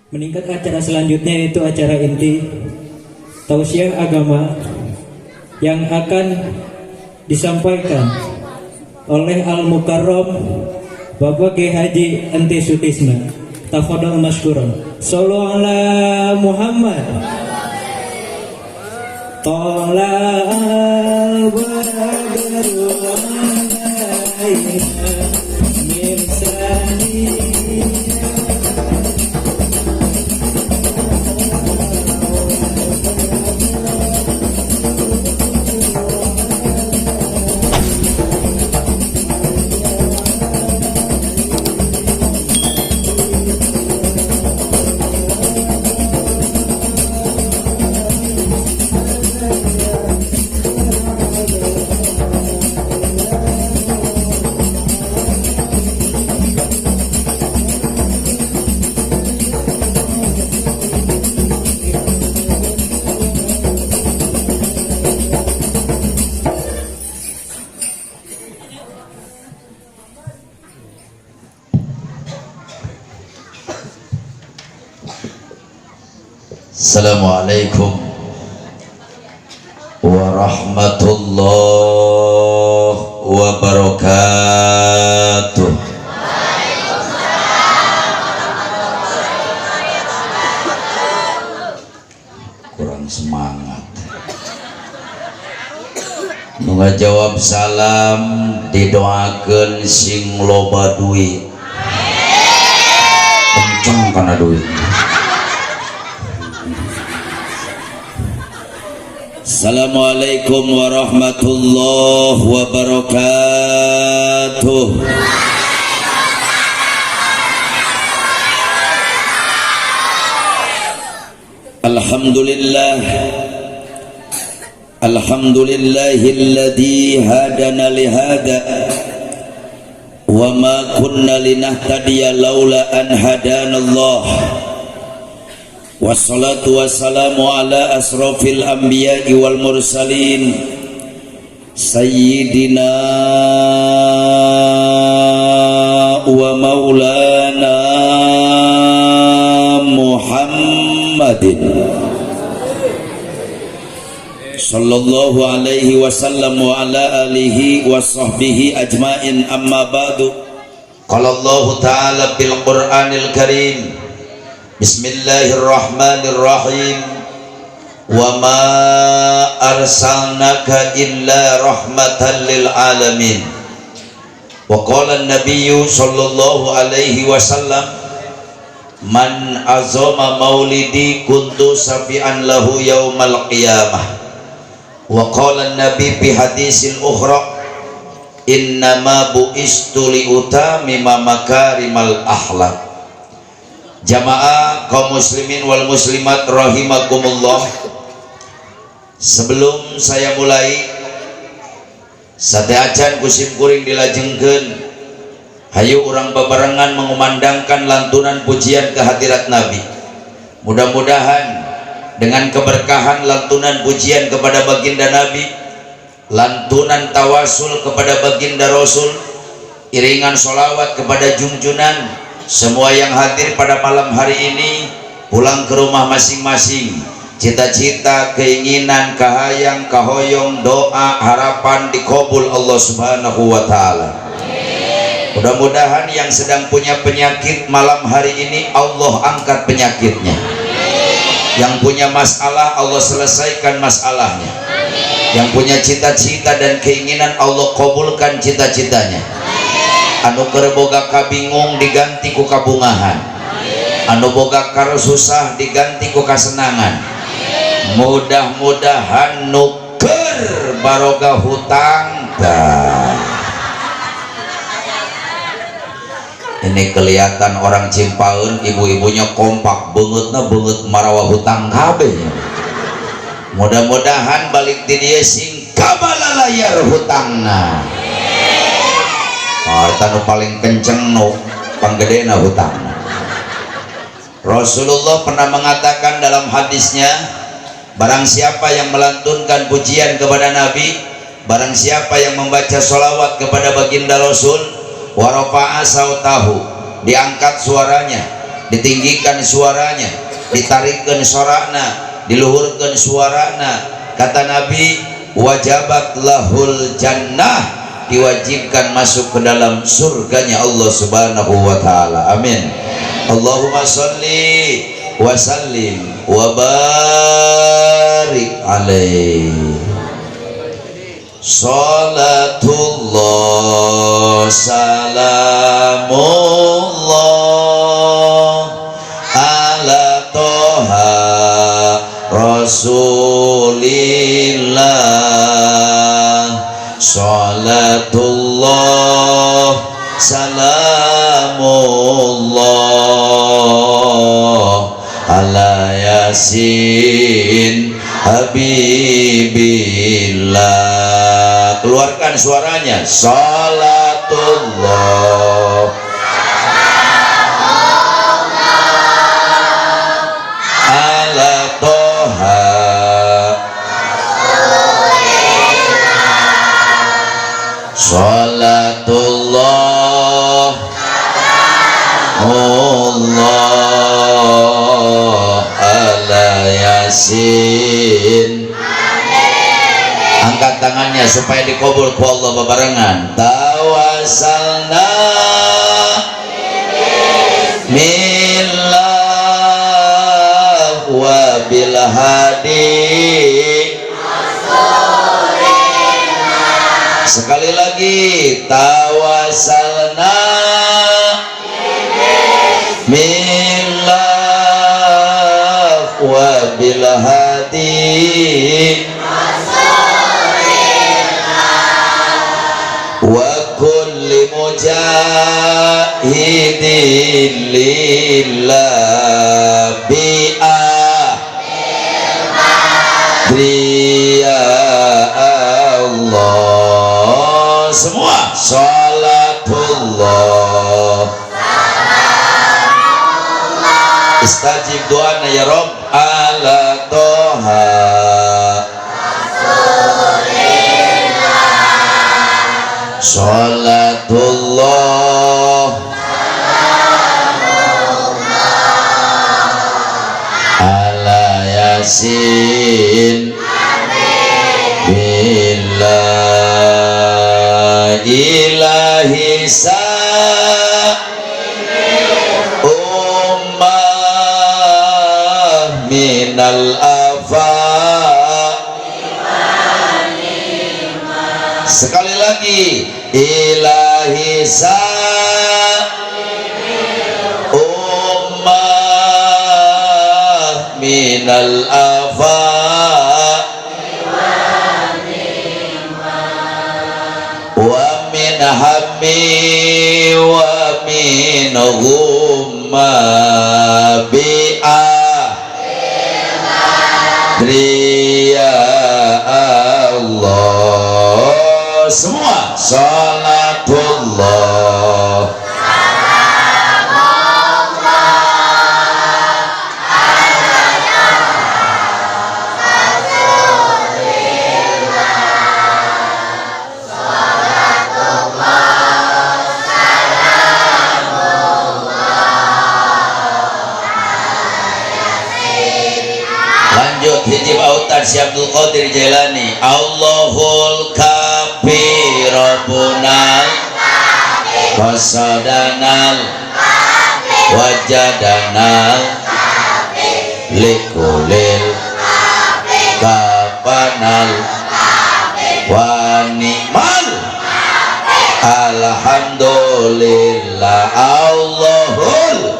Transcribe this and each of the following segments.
Meningkat acara selanjutnya yaitu acara inti tausiah agama yang akan disampaikan oleh Al-Mukarram Bapak Kiai Haji Ente Sutisna. Tafadhol masykuran. Shallu ala Muhammad. Qala al-badru alaina min Assalamualaikum warahmatullahi wabarakatuh. Kurang semangat. Nu ngajawab salam didoakeun sing loba duit. Kenceng kana duit. Assalamualaikum warahmatullahi wabarakatuh. Alhamdulillah, alhamdulillahilladzi hadana lihada wa ma kunna linahtadiya laula an hadanallah. Wassalatu wassalamu ala asrafil anbiya'i wal mursalin sayyidina wa maulana Muhammadin sallallahu alaihi wasallam wa ala alihi wa sahbihi ajmain, amma ba'du. Qala Allah ta'ala bil Qur'anil Karim, Bismillahirrahmanirrahim. Wa ma arsalnaka illa rahmatan lil alamin. Wa qala an-nabiyyu sallallahu alaihi wasallam, man azama maulidi kuntu safi'an lahu yaumal qiyamah. Wa qala an-nabi fi hadisin ukhra, innama bu'istu li utamima makarimal akhlaq. Jamaah kaum muslimin wal muslimat rahimakumullah, sebelum saya mulai sateacan kusim kuring dilajengkeun, hayu urang babarengan mengumandangkan lantunan pujian ke hadirat Nabi. Mudah-mudahan dengan keberkahan lantunan pujian kepada baginda Nabi, lantunan tawasul kepada baginda Rasul, iringan sholawat kepada junjunan, semua yang hadir pada malam hari ini pulang ke rumah masing-masing, cita-cita, keinginan, kahayang, kahoyong, doa, harapan dikabul Allah subhanahu wa ta'ala. Mudah-mudahan yang sedang punya penyakit malam hari ini Allah angkat penyakitnya. Yang punya masalah Allah selesaikan masalahnya. Yang punya cita-cita dan keinginan Allah kabulkan cita-citanya. Anu keur boga kabingung diganti ku kabungahan, anu boga karo susah diganti ku kasenangan. Mudah-mudahan nu keur baroga hutang dah. Ini kelihatan orang Cimpaeun, ibu-ibunya kompak beungeutna beungeut marawa hutang kabeh. Mudah-mudahan balik ti dieu sing kabalalayar hutangna. Tanu paling kenceng nu panggedena hutang. Rasulullah pernah mengatakan dalam hadisnya, barang siapa yang melantunkan pujian kepada Nabi, barang siapa yang membaca sholawat kepada baginda Rasul, wa rafa'a sautahu, diangkat suaranya, ditinggikan suaranya, ditarikkan sorakna, diluhurkan suarana. Kata Nabi, wajabat lahul jannah, diwajibkan masuk ke dalam surganya Allah Subhanahu wa taala. Amin. Allahumma sholli wa sallim wa barik alaihi. Salatullah salamullah ala toha rasulillah. Salatullah salamullah ala yasin habibillah. Keluarkan suaranya. Salatullah ala toha salatullah Allah ala yasin. Angkat tangannya supaya dikabul ku Allah bebarengan. Tawassalna billah wa bil hadi. Sekali lagi, tawassalna billah wa bil hadi wa kulli mujahidin lillah bi'adriya Allah. Semua salatullah istajib doana ya Rabb ala toha salatullah ala yasin billah ilahi sa ummah minal afa. Sekali lagi, ilahi sa ummah minal afa wa min hammi wa min ghumma bi'adriya Allah. Semua salatullah lanjut hiji pautan si Abdul Qadir Jailani. Allahul kafi Rabbunal qasadanal wajadanal likulil kapanal wanimal. Alhamdulillah Allahul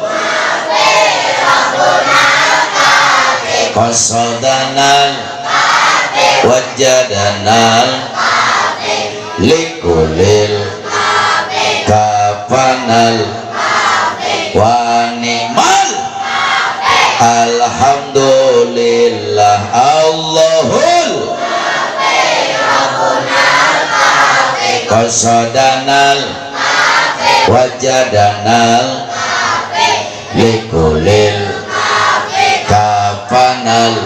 qasadanal wajadanal likulil kapanal wanimal. Alhamdulillah Allahul qasadanal wajadanal likulil kapanal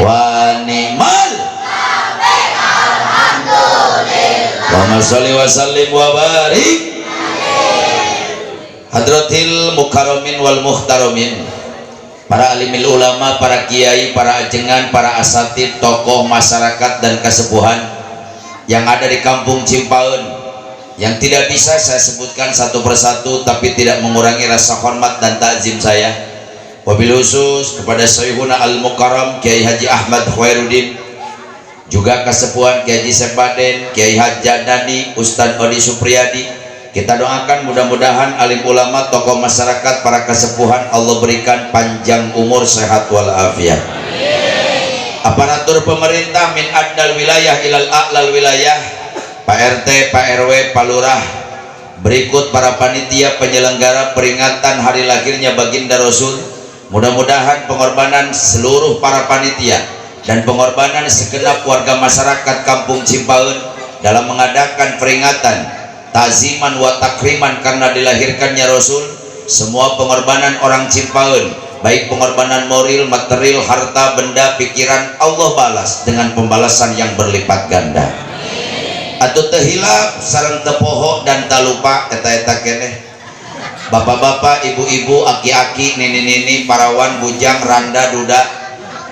wanimal. Allahumma sholli wa sallim wa barik. Hadratil mukarramin wal muhtaramin, para alimil ulama, para kiai, para ajengan, para asatid, tokoh masyarakat dan kesepuhan yang ada di kampung Cimpaun, yang tidak bisa saya sebutkan satu persatu tapi tidak mengurangi rasa hormat dan takzim saya. Wabil khusus kepada Syekhuna Al-Mukarram Kiai Haji Ahmad Khairuddin, juga kesepuhan Kiai Haji Sepaden, Kiai Haji Dani, Ustadz Odi Supriyadi. Kita doakan mudah-mudahan alim ulama, tokoh masyarakat, para kesepuhan Allah berikan panjang umur, sehat walafiat. Aparatur pemerintah min adnal wilayah ilal a'lal wilayah, Pak RT, Pak RW, Pak Lurah, berikut para panitia penyelenggara peringatan hari lahirnya baginda Rasul. Mudah-mudahan pengorbanan seluruh para panitia dan pengorbanan segenap warga masyarakat kampung Cimpaun dalam mengadakan peringatan taziman wa takriman karena dilahirkannya Rasul, semua pengorbanan orang Cimpaun, baik pengorbanan moral, material, harta, benda, pikiran, Allah balas dengan pembalasan yang berlipat ganda. Atuh teu hilap sareng teu poho dan tak lupa eta-eta keneh bapak-bapak, ibu-ibu, aki-aki, nini-nini, parawan, bujang, randa, duda,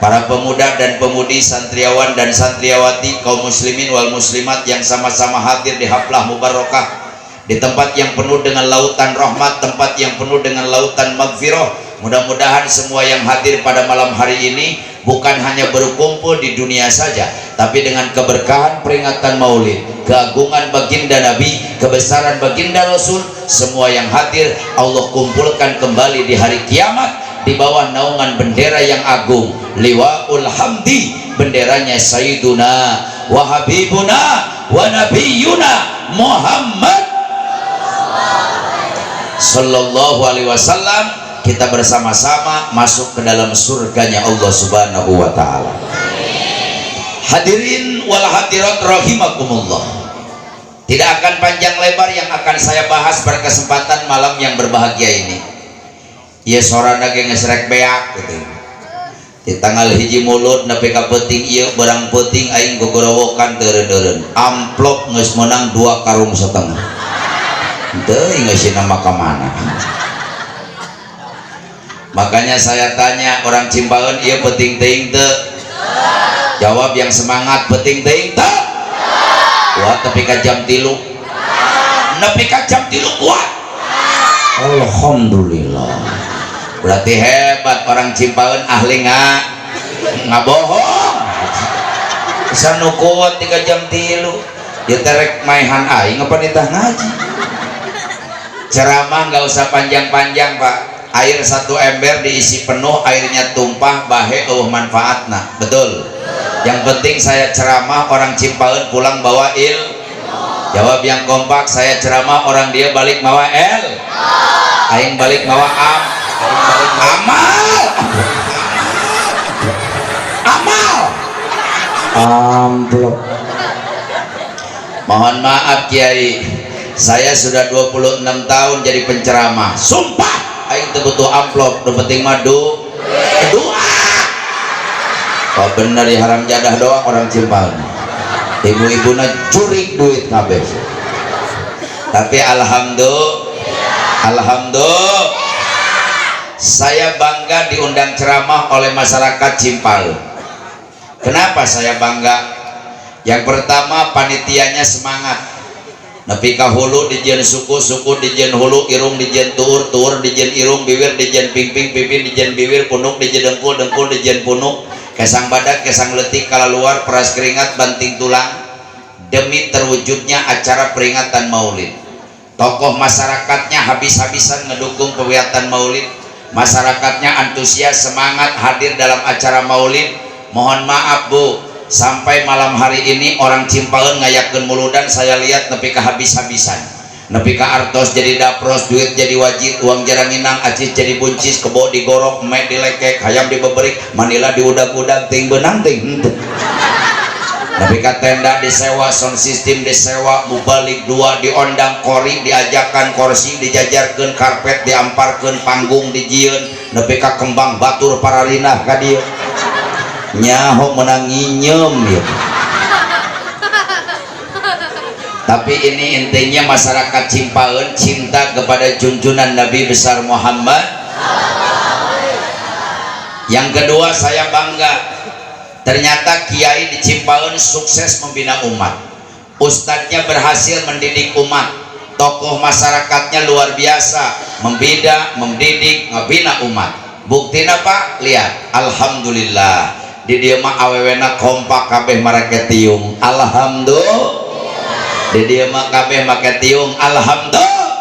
para pemuda dan pemudi, santriawan dan santriawati, kaum muslimin wal muslimat yang sama-sama hadir di haflah mubarakah, di tempat yang penuh dengan lautan rahmat, tempat yang penuh dengan lautan magfirah. Mudah-mudahan semua yang hadir pada malam hari ini bukan hanya berkumpul di dunia saja, tapi dengan keberkahan peringatan maulid, keagungan baginda Nabi, kebesaran baginda Rasul, semua yang hadir Allah kumpulkan kembali di hari kiamat di bawah naungan bendera yang agung, liwaul hamdi, benderanya Sayyiduna wa Habibuna wa Nabiyuna Muhammad sallallahu alaihi wasallam. Kita bersama-sama masuk ke dalam surganya Allah subhanahu wa ta'ala. Hadirin wal hadirat rahimakumullah, tidak akan panjang lebar yang akan saya bahas pada kesempatan malam yang berbahagia ini. Ieu sorana ge ngesrek beak gitu. Di tanggal hiji mulut nepi ka peuting ieu barang peuting aing gogorowokan teureun-teureun. Amplop geus meunang 2 karung setengah. Teu geus nama ka mana. Makanya saya tanya orang Cimpaun, ieu peuting teuing teu? Jawab yang semangat, peuting teuing teu? Kuat nepi ka jam 3. Nepi ka jam 3 kuat. Alhamdulillah. Berarti hebat orang Cimpaun, ahli ngabohong. Bisa nu kuat 3 jam 3. Dia terek maihan aing apa nitah ngaji. Ceramah nggak usah panjang-panjang Pak. Air 1 ember diisi penuh, airnya tumpah, bahe manfaatna. Betul. Yang penting saya ceramah, orang Cimpaun pulang bawa jawab yang kompak. Saya ceramah, orang dia balik bawa aing balik bawa amal amplop. Mohon maaf Kiai, saya sudah 26 tahun jadi penceramah, sumpah aing teu butuh amplop, nu penting mah doa. Oh bener ya, haram jadah doang orang Cimpaun. Ibu-ibuna jurik duit kabeh. Tapi alhamdulillah saya bangga diundang ceramah oleh masyarakat Cimpaun. Kenapa saya bangga? Yang pertama, panitianya semangat. Nepi ka hulu dijen suku, suku dijen hulu, irung dijen tuur, tuur dijen irung, bibir dijen pingping, pipin dijen bibir, punuk dijen dengkul, dengkul dijen punuk, kesang badak, kesang letik, kala luar, peras keringat, banting tulang, demi terwujudnya acara peringatan maulid. Tokoh masyarakatnya habis-habisan ngedukung kegiatan maulid, masyarakatnya antusias, semangat hadir dalam acara maulid. Mohon maaf Bu, sampai malam hari ini orang Cimpaun ngayakeun muludan saya lihat nepi ka habis-habisan, nepi ka artos jadi dapros, duit jadi wajib, uang jarang inang, acis jadi buncis, kebo digorok, mek dilekek, hayam dibeberik, manila diudag-udag, ting benang ting henteu. Nepi ka tenda disewa, sound system disewa, mubalik 2 diondang, kori diajakan, kursi dijajarkeun, karpet diamparkeun, panggung dijieun, nepi ka kembang batur pararinah ka dieu. Nyaho menang nyinyem ya. Tapi ini intinya masyarakat Cimpaen cinta kepada junjungan Nabi besar Muhammad. Yang kedua, saya bangga ternyata kiai di Cimpaen sukses membina umat. Ustadznya berhasil mendidik umat, tokoh masyarakatnya luar biasa, mendidik, ngebina umat. Buktinya Pak, lihat, alhamdulillah di dieu mah awewena kompak kabeh marake tiung, alhamdulillah. Di dieu mah kabeh make tiung, alhamdulillah.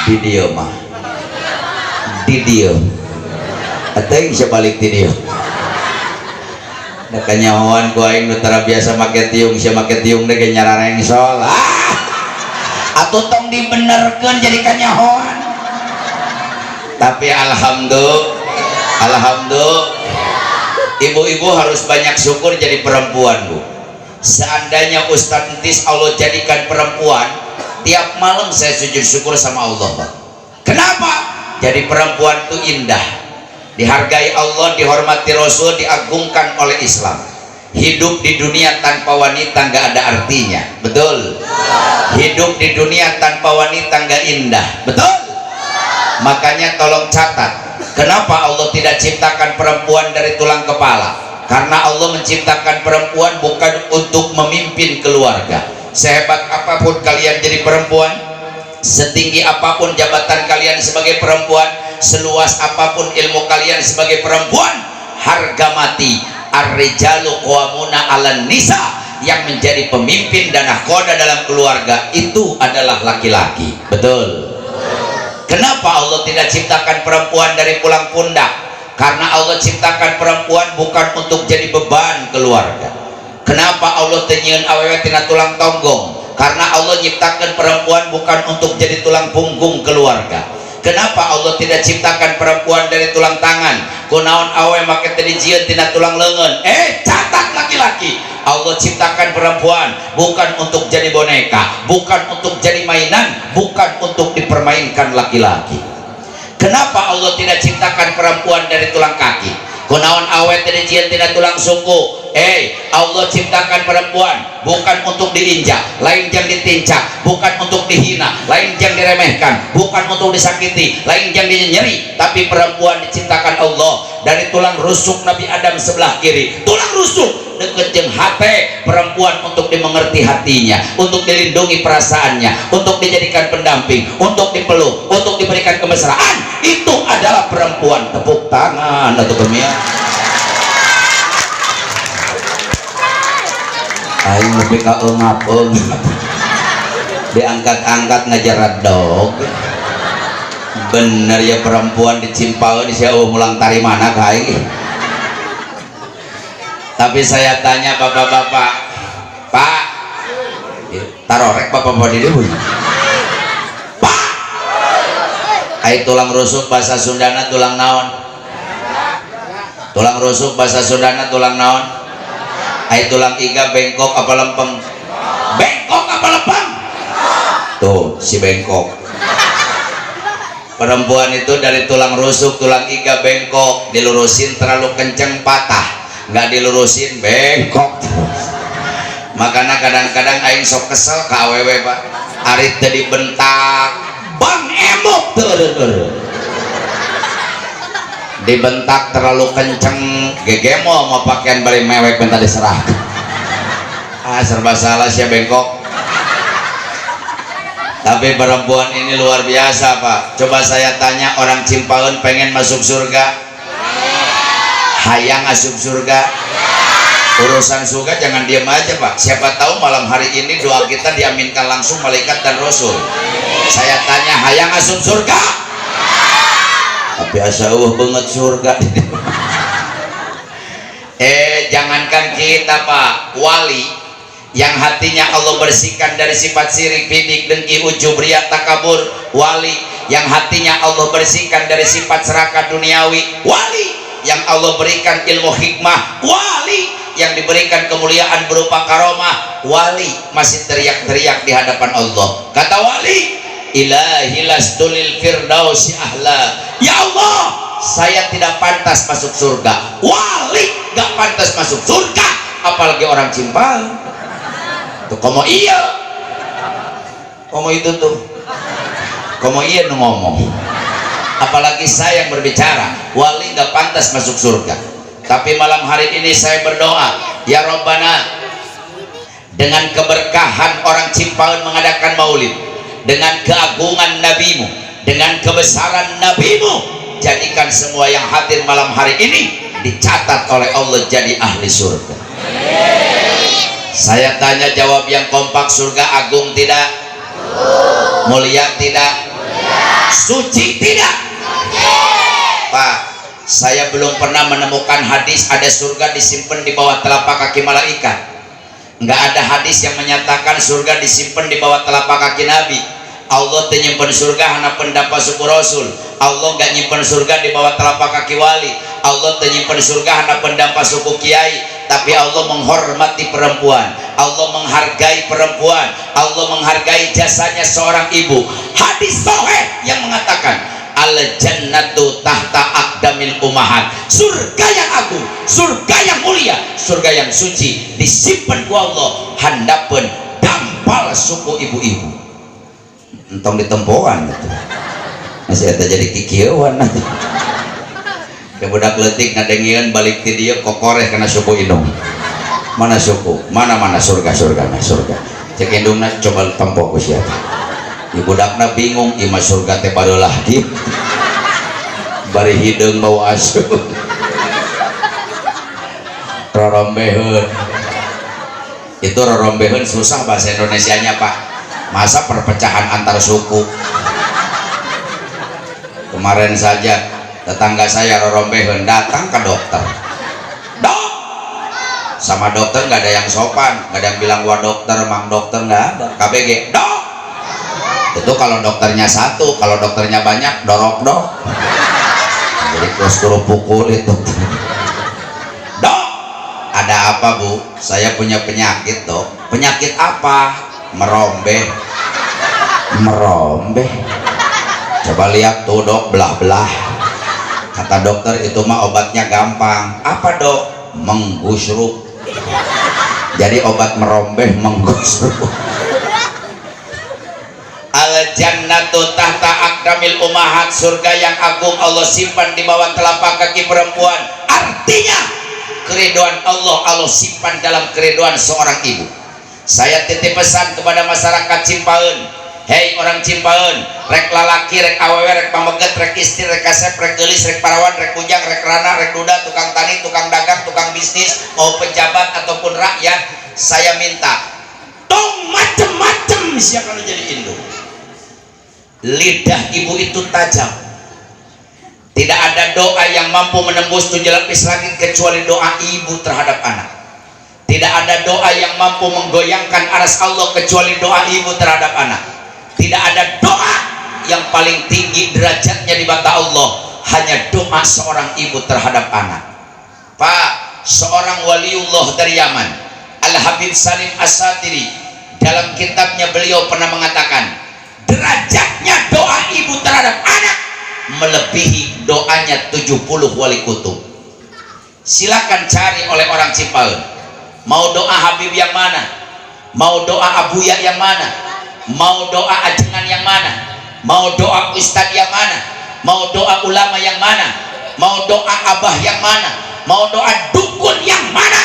Di dieu mah di dieu ateng sebalik di dieu da kanyahoan ku aing nu tara biasa make tiung sia make tiung teh ge nyarareng sol. Atuh tong dibenerkeun jadi kanyahoan. Tapi alhamdulillah ibu-ibu harus banyak syukur jadi perempuan, Bu. Seandainya Ustadz Entis Allah jadikan perempuan, tiap malam saya sujud syukur sama Allah, Pak. Kenapa? Jadi perempuan itu indah, dihargai Allah, dihormati Rasul, diagungkan oleh Islam. Hidup di dunia tanpa wanita nggak ada artinya, betul? Hidup di dunia tanpa wanita nggak indah, betul? Makanya tolong catat, kenapa Allah tidak ciptakan perempuan dari tulang kepala? Karena Allah menciptakan perempuan bukan untuk memimpin keluarga. Sehebat apapun kalian jadi perempuan, setinggi apapun jabatan kalian sebagai perempuan, seluas apapun ilmu kalian sebagai perempuan, harga mati ar-rijalu qawwamuna 'alan nisa, yang menjadi pemimpin dan nahkoda dalam keluarga itu adalah laki-laki, betul? Kenapa Allah tidak ciptakan perempuan dari tulang pundak? Karena Allah ciptakan perempuan bukan untuk jadi beban keluarga. Kenapa Allah tenyeun awewe tina tulang tonggong? Karena Allah ciptakan perempuan bukan untuk jadi tulang punggung keluarga. Kenapa Allah tidak ciptakan perempuan dari tulang tangan? Kunaon awewe make teh dijieun tina tulang leungeun? Catat laki-laki. Allah ciptakan perempuan bukan untuk jadi boneka, bukan untuk jadi mainan, bukan untuk dipermainkan laki-laki. Kenapa Allah tidak ciptakan perempuan dari tulang kaki? Kunaon awet teh dijieun tina tulang suku? Allah ciptakan perempuan bukan untuk diinjak, lain jang ditincak, bukan untuk dihina, lain jang diremehkan, bukan untuk disakiti, lain jang dinyeri. Tapi perempuan diciptakan Allah dari tulang rusuk Nabi Adam sebelah kiri, tulang rusuk deket jeung hate perempuan, untuk dimengerti hatinya, untuk dilindungi perasaannya, untuk dijadikan pendamping, untuk dipeluk, untuk diberikan kemesraan. Itu adalah perempuan. Tepuk tangan atau kemia. Aing lebih ka eungap-eungap diangkat-angkat ngajarat dog. Bener ya perempuan di Cimpaen sia mulang tari mana ka aing. Tapi saya tanya bapak-bapak, Pak, tarorek bapak-bapak di dieu. Pak, ai tulang rusuk bahasa Sundana tulang naon? Tulang rusuk bahasa Sundana tulang naon? Ai tulang iga bengkok apa lempeng? Bengkok apa lempeng? Tuh si bengkok. Perempuan itu dari tulang rusuk, tulang iga bengkok, dilurusin terlalu kenceng patah. Nggak dilurusin bengkok terus. Makanya kadang-kadang aing sok kesel ke awewe, Pak. Ari teh dibentak bang emok tuh, dibentak terlalu kenceng, gegemo mau pakaian bari mewek minta diserah. Serba salah sih bengkok. Tapi perempuan ini luar biasa, Pak. Coba saya tanya, orang Cimpaen pengen masuk surga? Hayang asup surga? Urusan surga jangan diam aja, Pak. Siapa tahu malam hari ini doa kita diaminkan langsung malaikat dan Rasul. Saya tanya, hayang asup surga? Tapi asa banget surga. Jangankan kita, Pak, wali yang hatinya Allah bersihkan dari sifat sirik, bidik, dengki, ujub, riya, takabur, wali yang hatinya Allah bersihkan dari sifat serakah duniawi, wali yang Allah berikan ilmu hikmah, wali yang diberikan kemuliaan berupa karomah, wali masih teriak-teriak di hadapan Allah. Kata wali, ilahi lastulil firdausi ahla, ya Allah, saya tidak pantas masuk surga. Wali gak pantas masuk surga, apalagi orang Cimpaen. Tuh komo iya Komo itu tuh, komo iya ngomong. Apalagi saya yang berbicara, wali nggak pantas masuk surga. Tapi malam hari ini saya berdoa, ya Rabbana, dengan keberkahan orang Cipaun mengadakan maulid, dengan keagungan nabimu, dengan kebesaran nabimu, jadikan semua yang hadir malam hari ini dicatat oleh Allah jadi ahli surga. Saya tanya jawab yang kompak, surga agung tidak? Mulia tidak? Suci tidak? Pak, saya belum pernah menemukan hadis ada surga disimpan di bawah telapak kaki malaikat. Nggak ada hadis yang menyatakan surga disimpan di bawah telapak kaki Nabi. Allah menyimpan surga hanya pendapat suku Rasul. Allah nggak nyimpan surga di bawah telapak kaki wali. Allah menyimpan surga hanya pendapat suku kiai. Tapi Allah menghormati perempuan, Allah menghargai perempuan, Allah menghargai jasanya seorang ibu. Hadis sahih yang mengatakan al jannatu tahta aqdamil ummahat, surga yang agung, surga yang mulia, surga yang suci disimpan ku Allah handapeun dampal suku ibu-ibu. Entong ditempoan gitu. Masih ada jadi kikieuan nanti. Ke budak leutik ngadengieun balik ti dieu kokoreh kana suku indung. Mana suku? Mana surga nah surga. Cek indungna coba tempo ku sia. Di budakna bingung ieu mah surga teh barulah di. Bari hideung bau asu. Rorombeheun. Itu rorombeheun susah bahasa Indonesianya, Pak. Masa perpecahan antar suku. Kemarin saja tetangga saya rorombeheun datang ke dokter. Dok, sama dokter nggak ada yang sopan, nggak ada yang bilang wah dokter, mang dokter, nggak ada. KBG, dok. Itu kalau dokternya satu, kalau dokternya banyak, dorok dok. Jadi terus pukul itu. Dok, ada apa bu? Saya punya penyakit dok. Penyakit apa? Merombeh. Merombeh. Coba lihat tuh dok, belah-belah. Kata dokter itu mah obatnya gampang. Apa dok? Menggusruk. Jadi obat merombeh menggusruk. Al jannatu tahta aqdamil ummahat, surga yang agung Allah simpan di bawah telapak kaki perempuan. Artinya keriduan Allah simpan dalam keriduan seorang ibu. Saya titip pesan kepada masyarakat Cipaun. Hei orang Cipaun, rek lalaki, rek awewe, rek pameget, rek istri, rek kasep, rek gelis, rek parawan, rek kujang, rek rana, rek duda, tukang tani, tukang dagang, tukang bisnis, mau pejabat ataupun rakyat, saya minta tong macem-macem siapa yang jadi induk. Lidah ibu itu tajam. Tidak ada doa yang mampu menembus 7 lapis langit kecuali doa ibu terhadap anak. Tidak ada doa yang mampu menggoyangkan aras Allah kecuali doa ibu terhadap anak. Tidak ada doa yang paling tinggi derajatnya di mata Allah, hanya doa seorang ibu terhadap anak. Pak, seorang waliullah dari Yaman, Al-Habib Salim As-Satiri, dalam kitabnya beliau pernah mengatakan, derajatnya doa ibu terhadap anak melebihi doanya 70 wali kutub. Silakan cari oleh orang Cipaun. Mau doa Habib yang mana? Mau doa Abuya yang mana? Mau doa ajengan yang mana? Mau doa ustadz yang mana? Mau doa ulama yang mana? Mau doa abah yang mana? Mau doa dukun yang mana?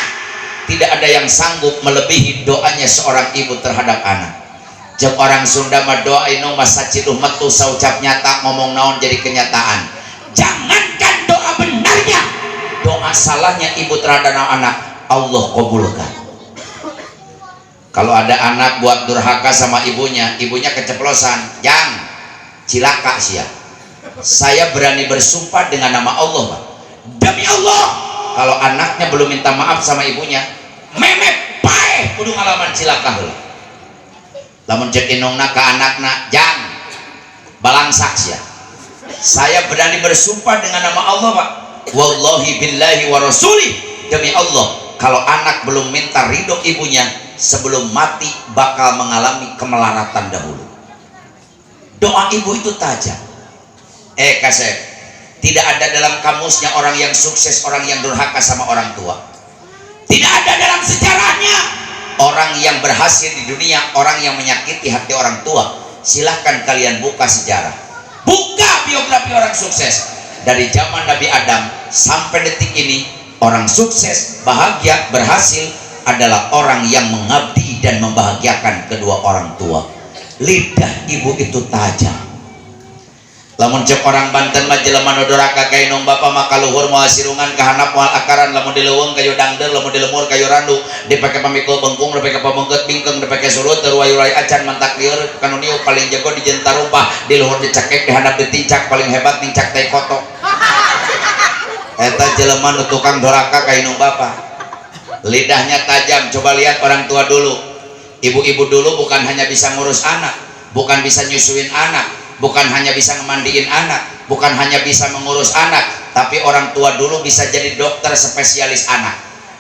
Tidak ada yang sanggup melebihi doanya seorang ibu terhadap anak. Jam orang Sunda mah doa inu masaciduh metu saucap nyata, ngomong naon jadi kenyataan. Jangankan doa benarnya, doa salahnya ibu terhadap anak Allah kabulkan. Kalau ada anak buat durhaka sama ibunya, ibunya keceplosan, yang cilaka sia. Saya berani bersumpah dengan nama Allah, Pak. Demi Allah, kalau anaknya belum minta maaf sama ibunya, memet paeh kudu ngalaman cilaka heula. Lamun cek inungna ka anakna, jang balangsak sia. Saya berani bersumpah dengan nama Allah, Pak. Wallahi billahi wa rasulih, demi Allah, kalau anak belum minta ridho ibunya, sebelum mati bakal mengalami kemelaratan dahulu. Doa ibu itu tajam. Kasep, tidak ada dalam kamusnya orang yang sukses, orang yang durhaka sama orang tua. Tidak ada dalam sejarahnya orang yang berhasil di dunia, orang yang menyakiti hati orang tua. Silahkan kalian buka sejarah, buka biografi orang sukses dari zaman Nabi Adam sampai detik ini. Orang sukses, bahagia, berhasil adalah orang yang mengabdi dan membahagiakan kedua orang tua. Lidah ibu itu tajam. Lamun cek orang Banten mah jelema nu duraka ka inung bapa maka luhur moal sirungan kahanap moal akaran, lamun dileuweung kayu dangdeur, lamun dilemur kayu randu, dipake pamikul bengkung, dipake pamengkeut bingkeung, dipake sulut teu wayu-wayu acan mantak lieur kanu niu paling jago di jentar rumpah, di luhur dicekek, di handap ditincak, paling hebat nincak teh kotok. Eta jelema nu tukang duraka ka inung bapa. Lidahnya tajam. Coba lihat orang tua dulu. Ibu-ibu dulu bukan hanya bisa ngurus anak, bukan bisa nyusuin anak, bukan hanya bisa ngemandiin anak, bukan hanya bisa mengurus anak, tapi orang tua dulu bisa jadi dokter spesialis anak.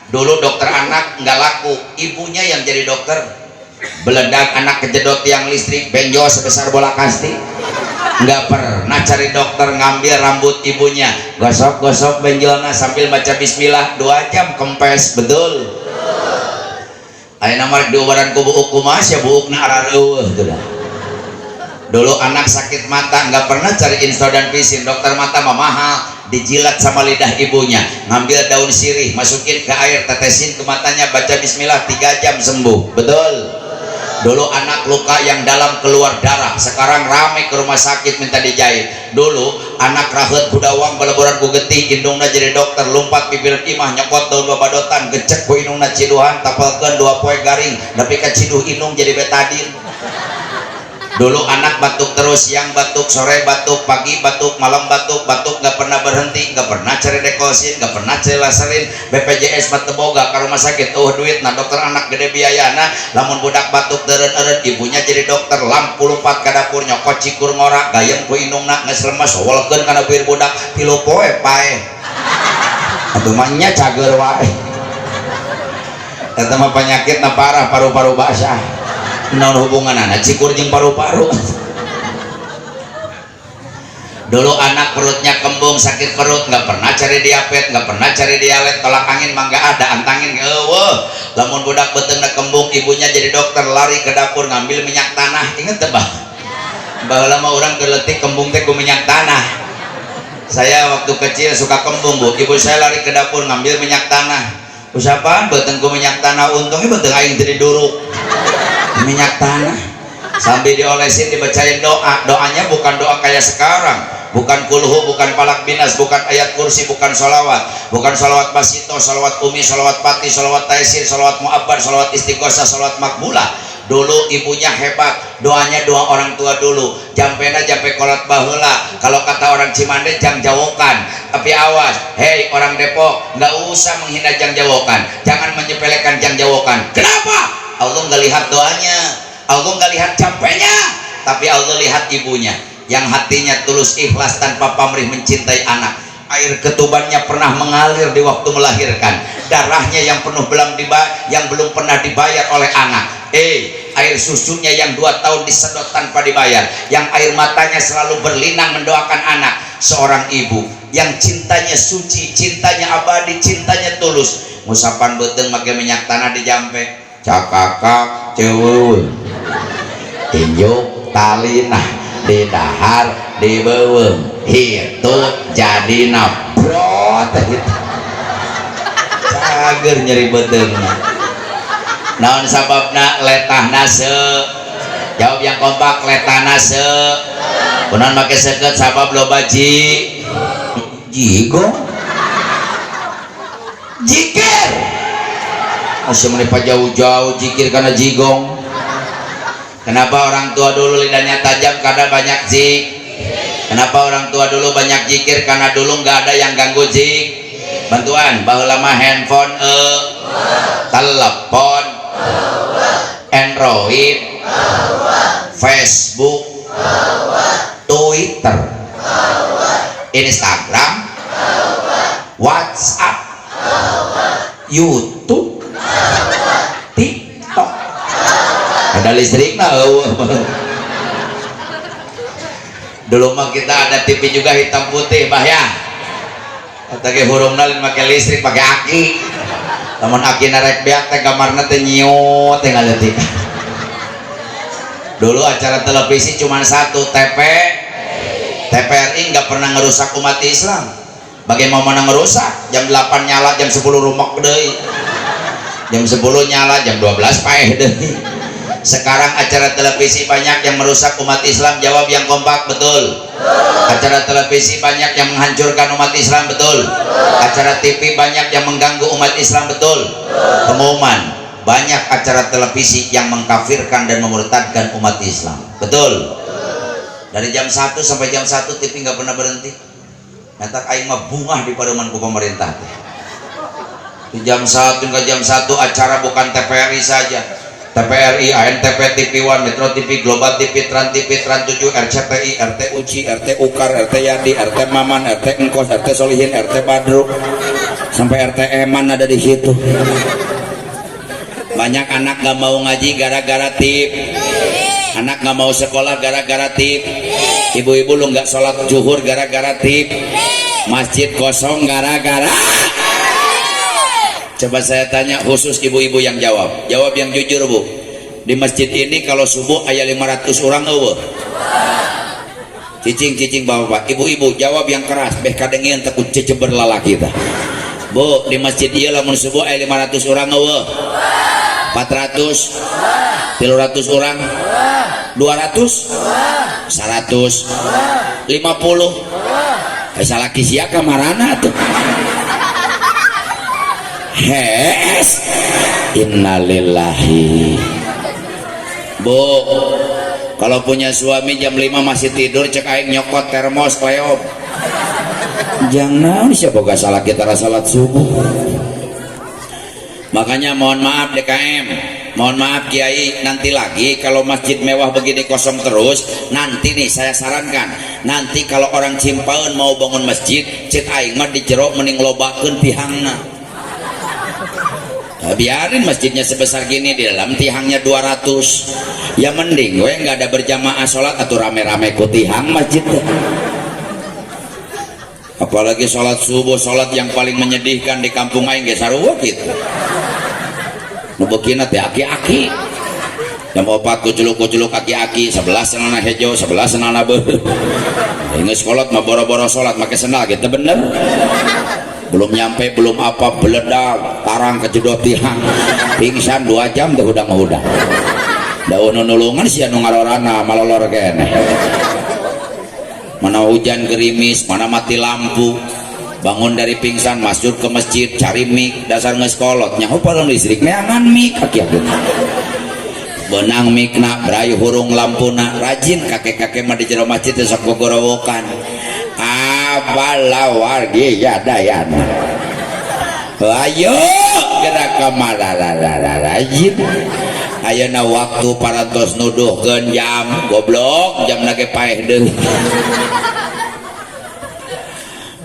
Dulu dokter anak nggak laku, ibunya yang jadi dokter. Beledak anak kejedot tiang listrik, benjol sebesar bola kasti, nggak pernah cari dokter, ngambil rambut ibunya, gosok-gosok benjolnya sambil baca bismillah, 2 jam kempes. Betul. Ayeuna mah diobaran ku buuk kumaha sia buukna arareueuh teu dah. Dulu anak sakit mata nggak pernah cari insto dan pisin, dokter mata mah mahal, dijilat sama lidah ibunya, ngambil daun sirih, masukin ke air, tetesin ke matanya, baca bismillah, 3 jam sembuh. Betul. Dulu anak luka yang dalam keluar darah, sekarang rame ke rumah sakit minta dijahit. Dulu anak rahet kudawang baleburan ku getih, indungna jadi dokter, lompat bibir imah, nyokot daun babadotan, gecek ku indungna ciduhan, tapelkeun 2 poe garing, tapi ka ciduh indung jadi betadin. Dulu anak batuk terus, siang batuk, sore batuk, pagi batuk, malam batuk, batuk nggak pernah berhenti, nggak pernah cari dekosin, nggak pernah cari laserin, BPJS mah teu boga ka rumah sakit, duit, nah dokter anak gede biayana, lamun budak batuk deureun-eureun, ibunya jadi dokter, lampu lompat ka dapur, nyokot cikur ngora, gayem ku indungna, geus lemes, wolkeun kana bibir budak, 3 poe pae. Atuh mah nya cager wae. Eta mah penyakitna parah, paru-paru basah. Naon hubungan anak cikur jeung paru-paru. Dulu anak perutnya kembung, sakit perut, nggak pernah cari diabetes, nggak pernah cari dialet, tolak angin mah nggak ada, antangin eueuh. Lamun budak beteungna kembung, ibunya jadi dokter, lari ke dapur ngambil minyak tanah. Ingat teh bah? Baheula mah urang geuletik kembung teh ku minyak tanah. Saya waktu kecil suka kembung, Bu. Ibu saya lari ke dapur ngambil minyak tanah. Usapaan beteung ku minyak tanah, untungnya beteung aing teu diduruk. Minyak tanah sambil diolesin, dibacain doa. Doanya bukan doa kayak sekarang, bukan kulhu, bukan palak binas, bukan ayat kursi, bukan sholawat, bukan sholawat basito, sholawat umi, sholawat pati, sholawat taisir, sholawat mu'abbar, sholawat istighosah, sholawat makbulah. Dulu ibunya hebat, doanya doa orang tua dulu. Jampena jampe kolot baheula, kalau kata orang Cimande jang jawokan. Tapi awas, hei orang Depok, nggak usah menghina jang jawokan, jangan menyepelekan jang jawokan. Kenapa? Allah nggak lihat doanya, Allah nggak lihat capeknya, tapi Allah lihat ibunya yang hatinya tulus ikhlas tanpa pamrih mencintai anak. Air ketubannya pernah mengalir di waktu melahirkan, darahnya yang penuh yang belum pernah dibayar oleh anak. Air susunya yang 2 tahun disedot tanpa dibayar, yang air matanya selalu berlinang mendoakan anak. Seorang ibu yang cintanya suci, cintanya abadi, cintanya tulus. Musapan beteung make minyak tanah di jampe, cakakak cewul injuk talinah di dahar di beuweung hitut jadi nabrot cager nyeri beteung. Naon sababna? Letahna seu. Jawab yang kompak, letahna seu. Kunaon make seukeut? Sabab loba jigong jikir. Masih menepa jauh-jauh jikir karena jigong. Kenapa orang tua dulu lidahnya tajam? Karena banyak Kenapa orang tua dulu banyak jikir? Karena dulu nggak ada yang ganggu Bantuan baheula mah handphone, telepon, Android, Facebook, Twitter, Instagram, WhatsApp, YouTube, TikTok. Ada listrikna dulu mah kita ada TV juga hitam putih bah ya. Kata ke hurung nalin pakai listrik, pakai aki. Lamun akina rek beak teh kamarna teh nyiut teh ngaletik. Dulu acara televisi cuma satu, TVRI nggak pernah ngerusak umat Islam. Bagaimana ngerusak? Jam 8 nyala, jam 10 rumek deui. Jam 10 nyala, jam 12 paeh deui. Sekarang acara televisi banyak yang merusak umat Islam. Jawab yang kompak, betul. Acara televisi banyak yang menghancurkan umat Islam, betul. Acara TV banyak yang mengganggu umat Islam, betul. Pengumuman, banyak acara televisi yang mengkafirkan dan memurtadkan umat Islam, betul. Dari jam 1 sampai jam 1 TV nggak pernah berhenti. Nyatak aing mah bungah di pademan ku pemerintah. Di jam 1 ke jam 1 acara bukan TVRI saja. TVRI, ANTV, TV One, Metro TV, Global TV, Trans TV, Trans 7, RCTI, RT Uci, RT Ukar, RT Yandi, RT Maman, RT Engkos, RT Solihin, RT Badru, sampai RT Eman ada di situ. Banyak anak gak mau ngaji gara-gara tip, anak gak mau sekolah gara-gara tip, ibu-ibu lu gak sholat zuhur gara-gara tip, masjid kosong gara-gara. Coba saya tanya khusus ibu-ibu yang jawab yang jujur bu. Di masjid ini kalau subuh aya 500 orang eueuh. Cicing bapak, ibu-ibu jawab yang keras, beh kadengin takut ceceber lalaki tah. Bu, di masjid ieu lamun subuh aya 500 orang eueuh. 400, 300 orang, 200, 100, 50. Salaki sia kamarana tuh. Hes, innalillahi. Bu, kalau punya suami jam 5 masih tidur, cek aing nyokot termos kleop. Jangan siapa gak salah kita salat subuh. Makanya mohon maaf DKM, mohon maaf Kiai, nanti lagi kalau masjid mewah begini kosong terus, nanti nih saya sarankan, nanti kalau orang Cimpaun mau bangun masjid, cek aing mah di jero mending lobakeun tihangna. Biarin masjidnya sebesar gini, di dalam tihangnya 200, ya mending gue nggak ada berjamaah sholat atau rame-rame ku tihang masjid. Apalagi sholat subuh, sholat yang paling menyedihkan di kampung aing ge sarua gitu. Nu beukina teh aki-aki, jam 4 kuculuk aki-aki, 11 senana hejo, 11 senana beuh. Geus kolot mah boro-boro sholat make sendal gitu bener. Belum nyampe, belum apa, beledak, tarang kejedot tihang, pingsan 2 jam tuh udah daun nulungan sih anu ngarorana malolor kene. Mana hujan gerimis, mana mati lampu, bangun dari pingsan masuk ke masjid cari mik, dasar ngeskolot nyaho paling listrik neangan mik kaki aku benang mikna berayu hurung lampuna, rajin kakek-kakek mah di jero masjid sok gogorowokan abala wargi ya dayana. Ayo gerak kamarara rajin. Ayeuna waktu parantos nuduhkeun jam goblok, jam nage paeh deui.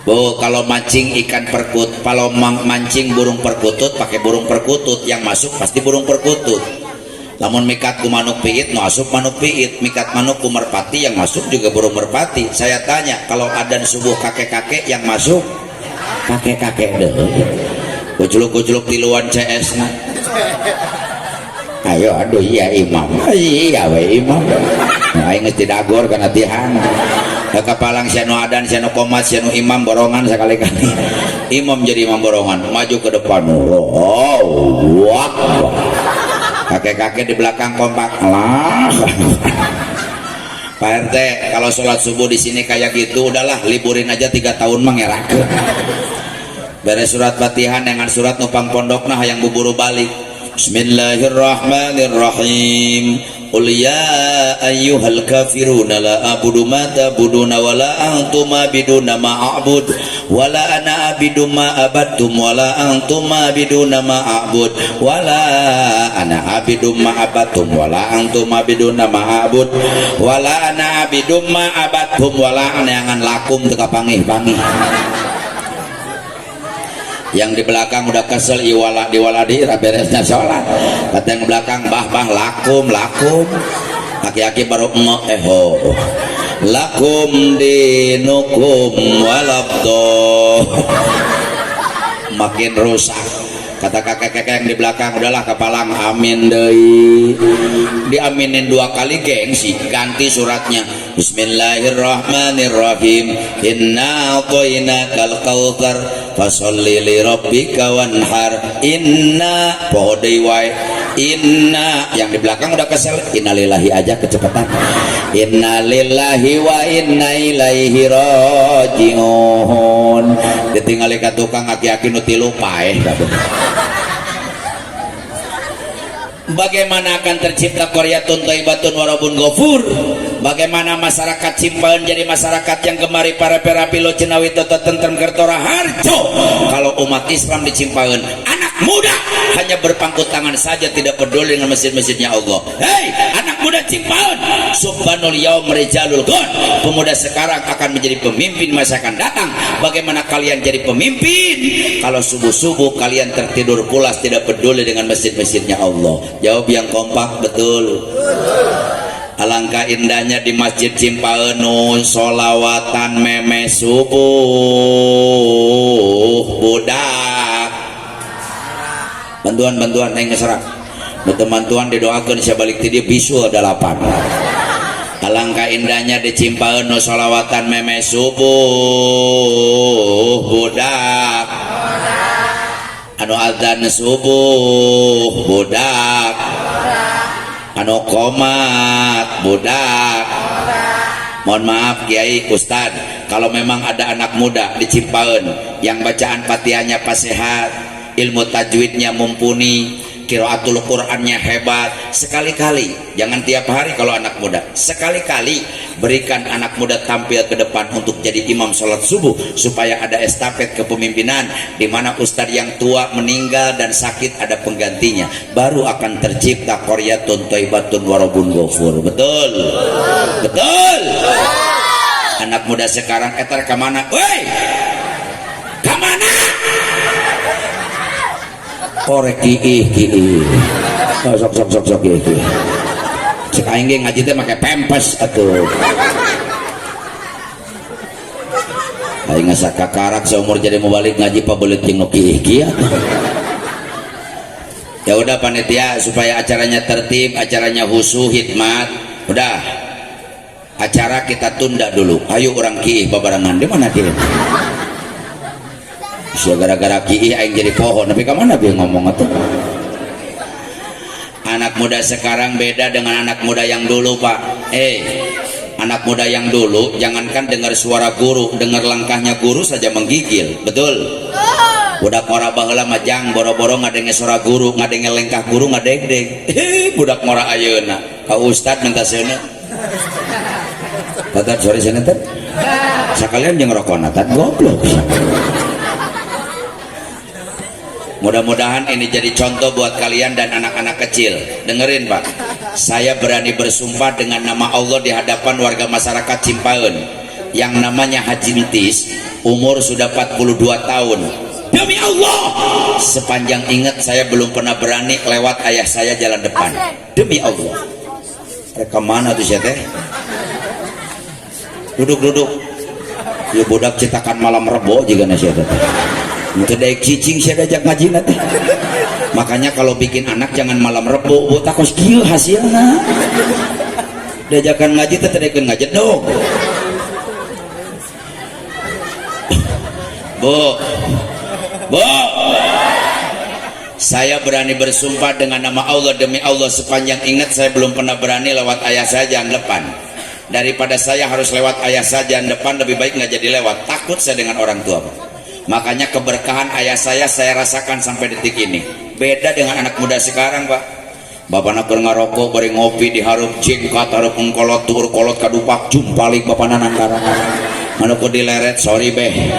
Bu, kalau mancing ikan perkut, kalau mancing burung perkutut pakai burung perkutut, yang masuk pasti burung perkutut. Lamun mikat ku manuk piit, no asup manuk piit, mikat manuk ku merpati, yang masuk juga burung merpati. Saya tanya, kalau adzan subuh kakek-kakek yang masuk kakek-kakek deh. Kuculuk-kuculuk tiluan CS na. Ayo aduh iya imam, iya we imam. Aing geus didagor kana tihang. Kapalang sianu adan, sianu qomat, sianu imam borongan sekali-kali. Imam jadi imam borongan, maju ke depan. Oh, wah. Kakek-kakek di belakang kompak lah. Pak RT, kalau sholat subuh di sini kayak gitu, udahlah liburin aja 3 tahun mengerakeun. Beres surat Fatihah dengan surat nupang pondokna hayang buburu balik. Bismillahirrahmanirrahim. Qul ya ayyuhal kafiruna la a'budu ma ta'buduna wa la antum abiduna ma a'bud wa la ana abidu ma abattum wa la antum abiduna ma a'bud wa la ana abidu ma abattum wa la antum abiduna ma a'bud wa la ana abidu ma abattum wa la neangan lakum teu kapangih-pangih. Yang di belakang udah kesel diwaladi beresnya sholat, kata yang belakang bah lakum aki-aki baru eho lakum dinukum walabdo. Makin rusak kata kakek yang di belakang, udahlah kepalang amin deui. Diaminin 2 kali gengsi, ganti suratnya. Bismillahirrahmanirrahim. Inna a'tainakal kautsar fasholli li rabbika wanhar. Inna poho deui wae. Inna yang di belakang udah kesel, innalillahi aja kecepatan. Innalillahi wa inna ilaihi rajiun. Ditinggali ka tukang aki-aki nu tilu paeh. Bagaimana akan tercipta qaryatun thayyibatun wa rabbun ghafur? Bagaimana masyarakat Cimpaeun jadi masyarakat yang gemari para perapilu cenawi toto tentrem kertora harjo kalau umat Islam di Cimpaeun anak muda hanya berpangku tangan saja, tidak peduli dengan masjid-masjidnya Allah. Hei anak muda Cimpaeun, subhanul yaum rijalul ghad, pemuda sekarang akan menjadi pemimpin masa akan datang. Bagaimana kalian jadi pemimpin kalau subuh-subuh kalian tertidur pulas tidak peduli dengan masjid-masjidnya Allah? Jawab yang kompak, betul. Alangkah indahnya di Masjid Cimpaeun solawatan meme subuh budak. Bantuan yang ngeserak. Bantuan didoakan saya balik ti dia bisu 8. Alangkah indahnya di Cimpaeun solawatan meme subuh budak. Anu adzan subuh budak. Anu komat budak. Mohon maaf Kiai Ustad, kalau memang ada anak muda di Cimpaeun yang bacaan Fatihahnya fasihat, ilmu tajwidnya mumpuni, qiraatul Qur'annya hebat, sekali-kali, jangan tiap hari kalau anak muda, sekali-kali berikan anak muda tampil ke depan untuk jadi imam sholat subuh supaya ada estafet kepemimpinan di mana ustadz yang tua meninggal dan sakit ada penggantinya, baru akan tercipta qaryatun thayyibatun wa rabbun ghafur. Betul? Betul? Anak muda sekarang etar ke mana? Woi! Ke mana? Korek kiih. Oh, sok kiih. Cek aing ge ngaji teh make pempes atuh. Aing sakakarak seumur jadi mau balik ngaji pabelit jeung nu kiih kieu. Ya udah panitia supaya acaranya tertib, acaranya khusyuk, hikmat. Udah. Acara kita tunda dulu. Ayo orang kiih babarengan. Di mana kiih? So gara-gara kiih aing jadi pohon, tapi ke mana dia ngomong atuh? Anak muda sekarang beda dengan anak muda yang dulu, Pak. Anak muda yang dulu jangankan dengar suara guru, dengar langkahnya guru saja menggigil. Betul? Budak ngora baheula mah jang boro-boro ngadenge suara guru, ngadenge lengkah guru ngadeg-deg. Budak ngora ayeuna, ka ustad minta seuneu. Tata sorry seuneu teh. Sakalian jeung rokona tat goblok. Mudah-mudahan ini jadi contoh buat kalian dan anak-anak kecil. Dengerin Pak, saya berani bersumpah dengan nama Allah di hadapan warga masyarakat Cimpaeun yang namanya Haji Entis, umur sudah 42 tahun. Demi Allah, sepanjang ingat saya belum pernah berani lewat ayah saya jalan depan. Demi Allah. Mereka mana tuh saya teh? Duduk. Ya budak cetakan malam Rebo juga nasi teh. Kedai cicing saya ajak ngaji nanti. Makanya kalau bikin anak jangan malam Rebo, buat takos kieu hasilna. Diajakan ngaji teh teh ngaji dong. Bu. Saya berani bersumpah dengan nama Allah, demi Allah sepanjang ingat saya belum pernah berani lewat ayah saya jalan depan. Daripada saya harus lewat ayah saya jalan depan, lebih baik nggak jadi lewat. Takut saya dengan orang tua, Pak. Makanya keberkahan ayah saya rasakan sampai detik ini. Beda dengan anak muda sekarang, Pak. Bapak nak ngarokok, beri ngopi, diharup jengkat, harup engkolot, tur kolot kadupak, jumpalik bapak nanangkaran. Mana kok dileret, sorry beh.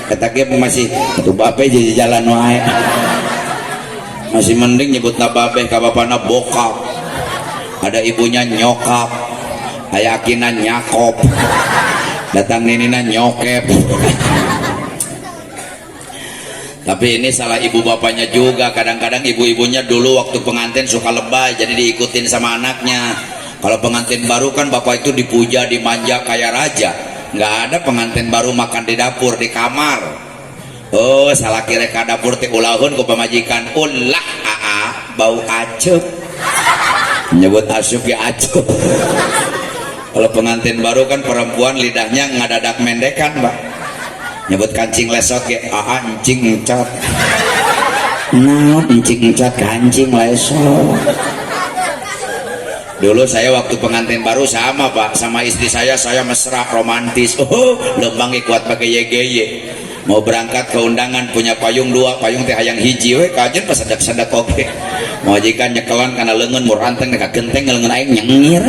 Kata dia masih, itu bape jadi jalan wae. Masih mending nyebut bape, ka bapak nak bokap. Ada ibunya nyokap, ayakinan nyakop, datang ninina nyokep. Tapi ini salah ibu bapaknya juga. Kadang-kadang ibu-ibunya dulu waktu pengantin suka lebay, jadi diikutin sama anaknya. Kalau pengantin baru kan bapak itu dipuja, dimanja kayak raja. Nggak ada pengantin baru makan di dapur, di kamar. Oh salah kira ka dapur teh ulahun ku pamajikan ulah bau acup nyebut asup ya acup. Kalau pengantin baru kan perempuan lidahnya ngadadak mendekan Pak, nyebut kancing lesot ya encing encot naon encing encot kancing lesot. Dulu saya waktu pengantin baru sama Pak, sama istri saya mesra romantis. Lembang kuat pakai YGY. Mau berangkat ke undangan punya payung 2, payung teh hayang hiji we kajen pas sadak-sadak oke. Majikan nyekelan kana leungeun mur anteng ka genteng leungeun aing nyengir.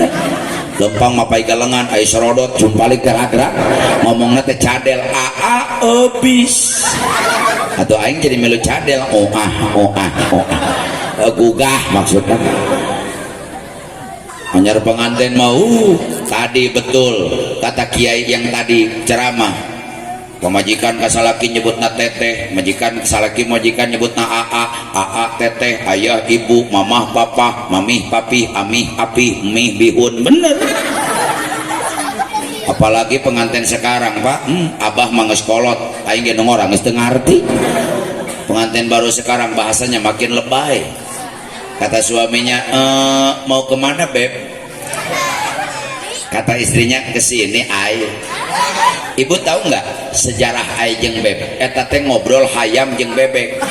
Lempang mapai ka lengan ai serodot jumpalik gerak-gerak. Ngomongna teh cadel ebis. Atau aing jadi melu cadel gugah maksudnya. Anyar pengantin mau tadi betul kata kiai yang tadi ceramah, pemajikan kasalaki nyebutna teteh, majikan kasalaki majikan nyebutna aa teteh, ayah ibu, mamah papa, mamih papi, amih api, mih bihun. Bener. Apalagi pengantin sekarang Pak, abah manges kolot aing ge orang geus teu ngarti. Pengantin baru sekarang bahasanya makin lebay. Kata suaminya, mau kemana beb? Kata istrinya, kesini ay. Ibu tahu nggak sejarah ay jeung beb? Eta teh ngobrol hayam jeung bebek.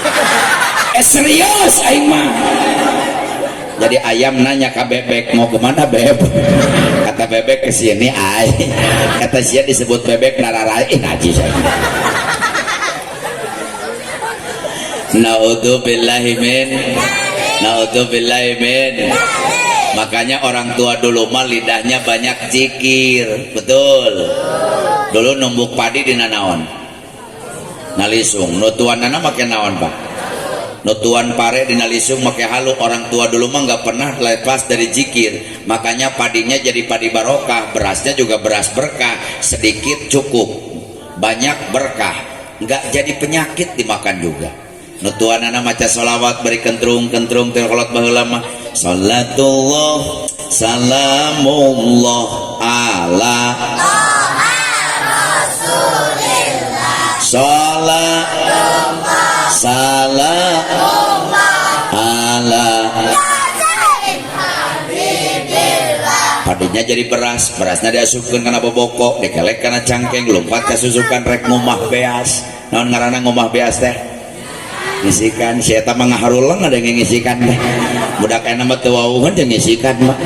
Serius aing mah. Jadi ayam nanya ke bebek, mau kemana beb? Kata bebek, kesini ay. Kata sia disebut bebek nararai najis. Naudzubillahi min. Makanya orang tua dulu mah lidahnya banyak zikir. Betul. Dulu numbuk padi di nanaon nalisung, nutuanana make naon Pak? Nutuan pare di nalisung make halu. Orang tua dulu mah nggak pernah lepas dari zikir. Makanya padinya jadi padi barokah, berasnya juga beras berkah. Sedikit cukup, banyak berkah, nggak jadi penyakit dimakan juga. Nutuanana maca sholawat beri kentrung terkolot baheula mah salatullah salamullah ala salat salamullah ala padinya jadi beras, berasnya diasupkeun kana boboko, dikelek kana cangkeng, lompat kasusukan rek ngomah beas. Naon ngaranna ngomah beas teh? Ngisikan si eta mah ngaharuleung ada yang ngisikan teh. Budak ena mah teu wawuheun jeung ngisikan mah.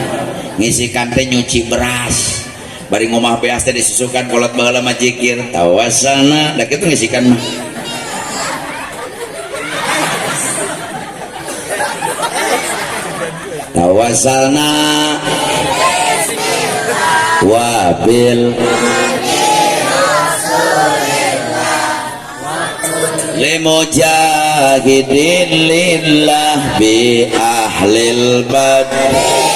Ngisikan teh nyuci beras. Bari ngomah beas teh disusukan kolot baheula mah zikir. Tawassalna da kitu ngisikan mah. Tawassalna wabil limujahidin lillah bi ahlil badri.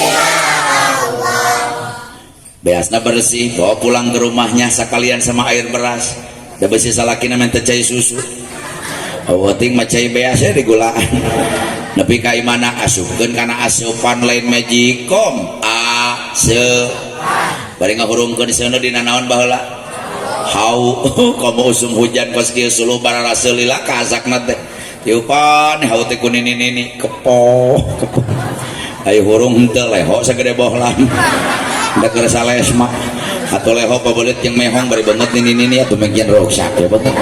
Beasna bersih, bawa pulang ke rumahnya sekalian sama air beras. Da bersih salakina men teu cai susu. Aweting mah cai beasnya digulaan. Nepi ka imana asupkeun kana asupan lain magicom. Bari ngahurungkeun seuneu dina naon baheula? Hau. Komo usum hujan pas kieu suluh barara seulila kazakna teh. Tiupan hau teh ku nini kepo. Ayo hurung henteu leho sagede bohlam. Da keur sales mah. Atuh leho pabelit jeung mehong bari banget nini atuh mengkian roksak ya betul.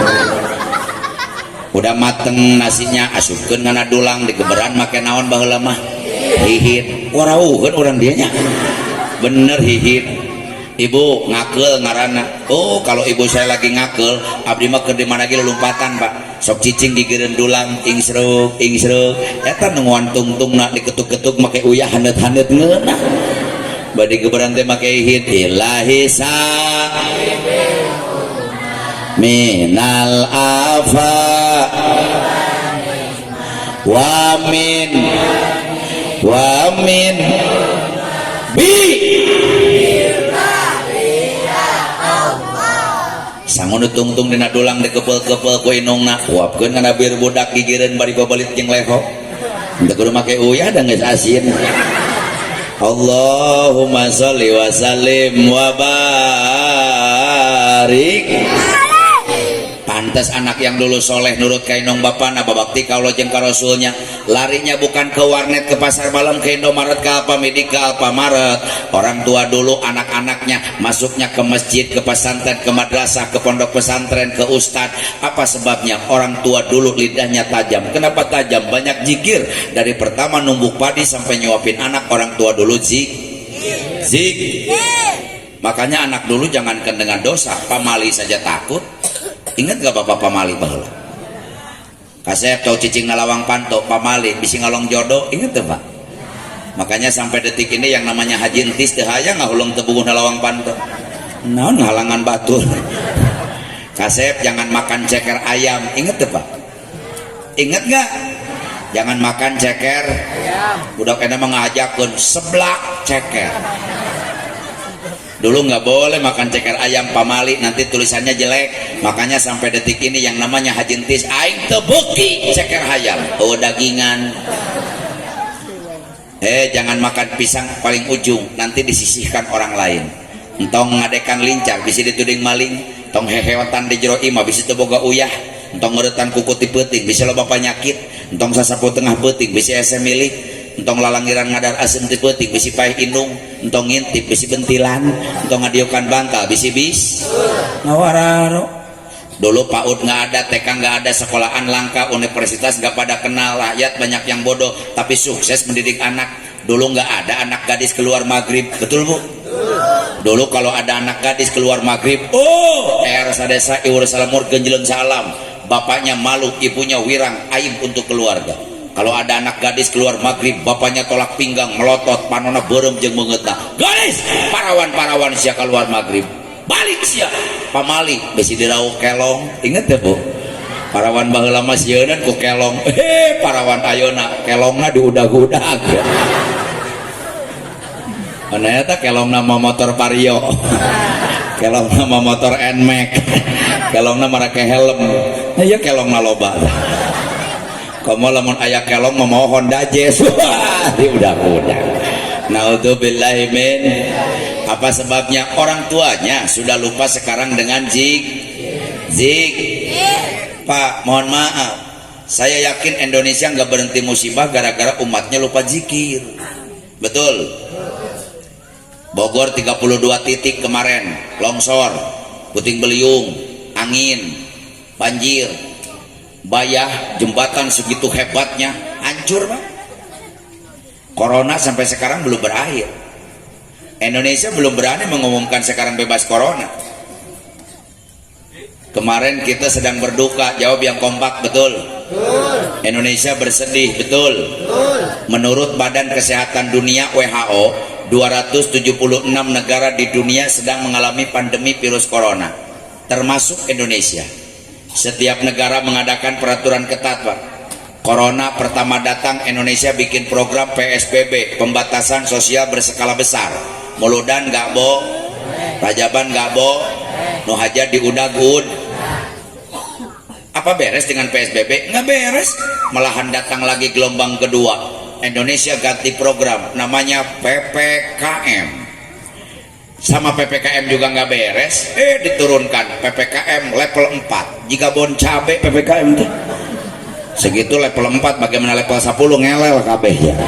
Udah mateng nasinya asupkeun kana dulang digeberan make naon baheula mah? Hihit. Warauheun urang dieu nya. Bener hihit. Ibu ngakel ngaranna. Oh kalau ibu saya lagi ngakel abdi mah keur di mana ge lompatan Pak. Sok cicing digireun dulang ingsruk eta nu tungtungna diketuk-ketuk make uyah handet-handet ngeunah. Badi geberan teh make hit ilahi sa minal afa wa min bi sangun tungtung dina dulang dikepel-kepel ku inungna uapkeun kana bir budak gigireun bari babelit jeung leho henteu kudu make uyah da geus asin. Allahumma sholli wa sallim wa barik. Pantes anak yang dulu soleh nurut kainong bapana babakti ka Allah jeung ka Rasulnya larinya bukan ke warnet ke pasar malam ke Indomaret ke Alfamidi ke Alfamaret. Orang tua dulu anak-anaknya masuknya ke masjid, ke pesantren, ke madrasah, ke pondok pesantren, ke ustadz. Apa sebabnya? Orang tua dulu lidahnya tajam. Kenapa tajam? Banyak zikir. Dari pertama numbuk padi sampai nyuapin anak, orang tua dulu zikir. Makanya anak dulu jangankan dengan dosa, pamali saja takut. Ingat gak bapak pamali baheula? Kasep tau cicing ngalawang panto, pamali bisi ngalong jodoh, ingat tuh pak? Makanya sampai detik ini yang namanya haji entis teu hayang ngahulung teu bubuh nalawang panto. Naon halangan batur. Kasep jangan makan ceker ayam, ingat tuh pak? Ingat gak? Jangan makan ceker budak kena mengajakun seblak ceker. Dulu nggak boleh makan ceker ayam pamali, nanti tulisannya jelek. Makanya sampai detik ini yang namanya haji entis aing teu beuki ceker ayam, oh dagingan. Jangan makan pisang paling ujung, nanti disisihkan orang lain. Entong ngadekan lincah bisa dituding maling, entong heheotan di jero imah bisa teu boga uyah, entong ngeuretan kuku ti peuting bisa loba panyakit, entong sasapu tengah peuting bisa ese milih, entong lalangiran ngadar asem ti peuting bisi paeh indung, entong ngintip bisi bentilan, entong ngadiokan bangkal bisi bis ngawararo. Dulu PAUD nggak ada, TK nggak ada, sekolahan langka, universitas nggak pada kenal, rakyat banyak yang bodoh tapi sukses mendidik anak. Dulu nggak ada anak gadis keluar maghrib, betul bu? Dulu kalau ada anak gadis keluar maghrib, sadesa iwur salamur genjeleng salam, bapaknya malu, ibunya wirang, aib untuk keluarga. Kalau ada anak gadis keluar maghrib, bapaknya tolak pinggang, melotot, panona berem jeung mengetah. Gadis, parawan sia keluar maghrib. Balik sia, pamali, besi dirauh kelong. Ingat ya bu? Parawan baheula mah sieuneunan ku kelong. Parawan ayeuna kelongna diudag-udag. Ana eta kelong nama motor Vario. Kelong nama motor Nmax. Kelongna marake helm. Ieu kelongna loba. Kamu lamun aya kelong mau Honda Jazz, diudag-udag. Naudzubillahi min. Apa sebabnya? Orang tuanya sudah lupa sekarang dengan zik. Pak, mohon maaf, saya yakin Indonesia nggak berhenti musibah gara-gara umatnya lupa zikir. Betul? Bogor 32 titik kemarin longsor, puting beliung, angin, banjir, bayah, jembatan segitu hebatnya hancur Pak. Corona sampai sekarang belum berakhir. Indonesia belum berani mengumumkan sekarang bebas corona. Kemarin kita sedang berduka, jawab yang kompak, betul? Indonesia bersedih, betul? Menurut Badan Kesehatan Dunia WHO, 276 negara di dunia sedang mengalami pandemi virus corona, termasuk Indonesia. Setiap negara mengadakan peraturan ketat Pak. Corona pertama datang, Indonesia bikin program PSBB, pembatasan sosial berskala besar. Muludan gak bo, Rajaban gak bo, nu haja diudag-ud. Apa beres dengan PSBB? Nggak beres. Malahan datang lagi gelombang kedua. Indonesia ganti program, namanya PPKM. Sama PPKM juga nggak beres. Diturunkan PPKM level 4. Jika bon cabe PPKM itu segitu level 4, bagaimana level 10 ngelel kabeh ya.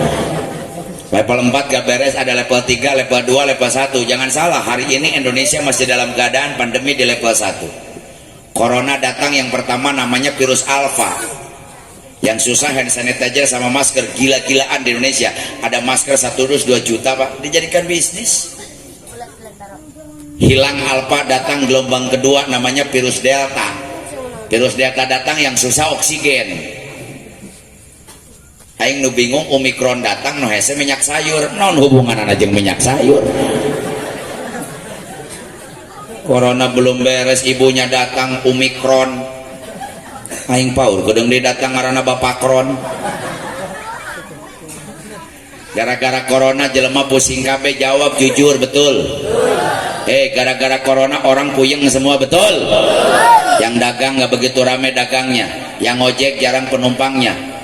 Level 4 gak beres, ada level 3, level 2, level 1. Jangan salah, hari ini Indonesia masih dalam keadaan pandemi di level 1. Corona datang yang pertama namanya virus Alpha. Yang susah hand sanitizer sama masker, gila-gilaan di Indonesia. Ada masker 1 dus 2 juta Pak, dijadikan bisnis. Hilang Alpha, datang gelombang kedua namanya virus Delta. Virus Delta datang yang susah oksigen. Aing nu bingung, Omikron datang nu hese minyak sayur. Non hubungan anak jeung minyak sayur. Corona belum beres, ibunya datang Omikron. Aing paur kudu di datang ngaranna Bapakron. Gara-gara corona jelema pusing kabeh, jawab jujur, betul? Gara-gara corona orang puyeng semua, betul? Yang dagang nggak begitu rame dagangnya, yang ojek jarang penumpangnya.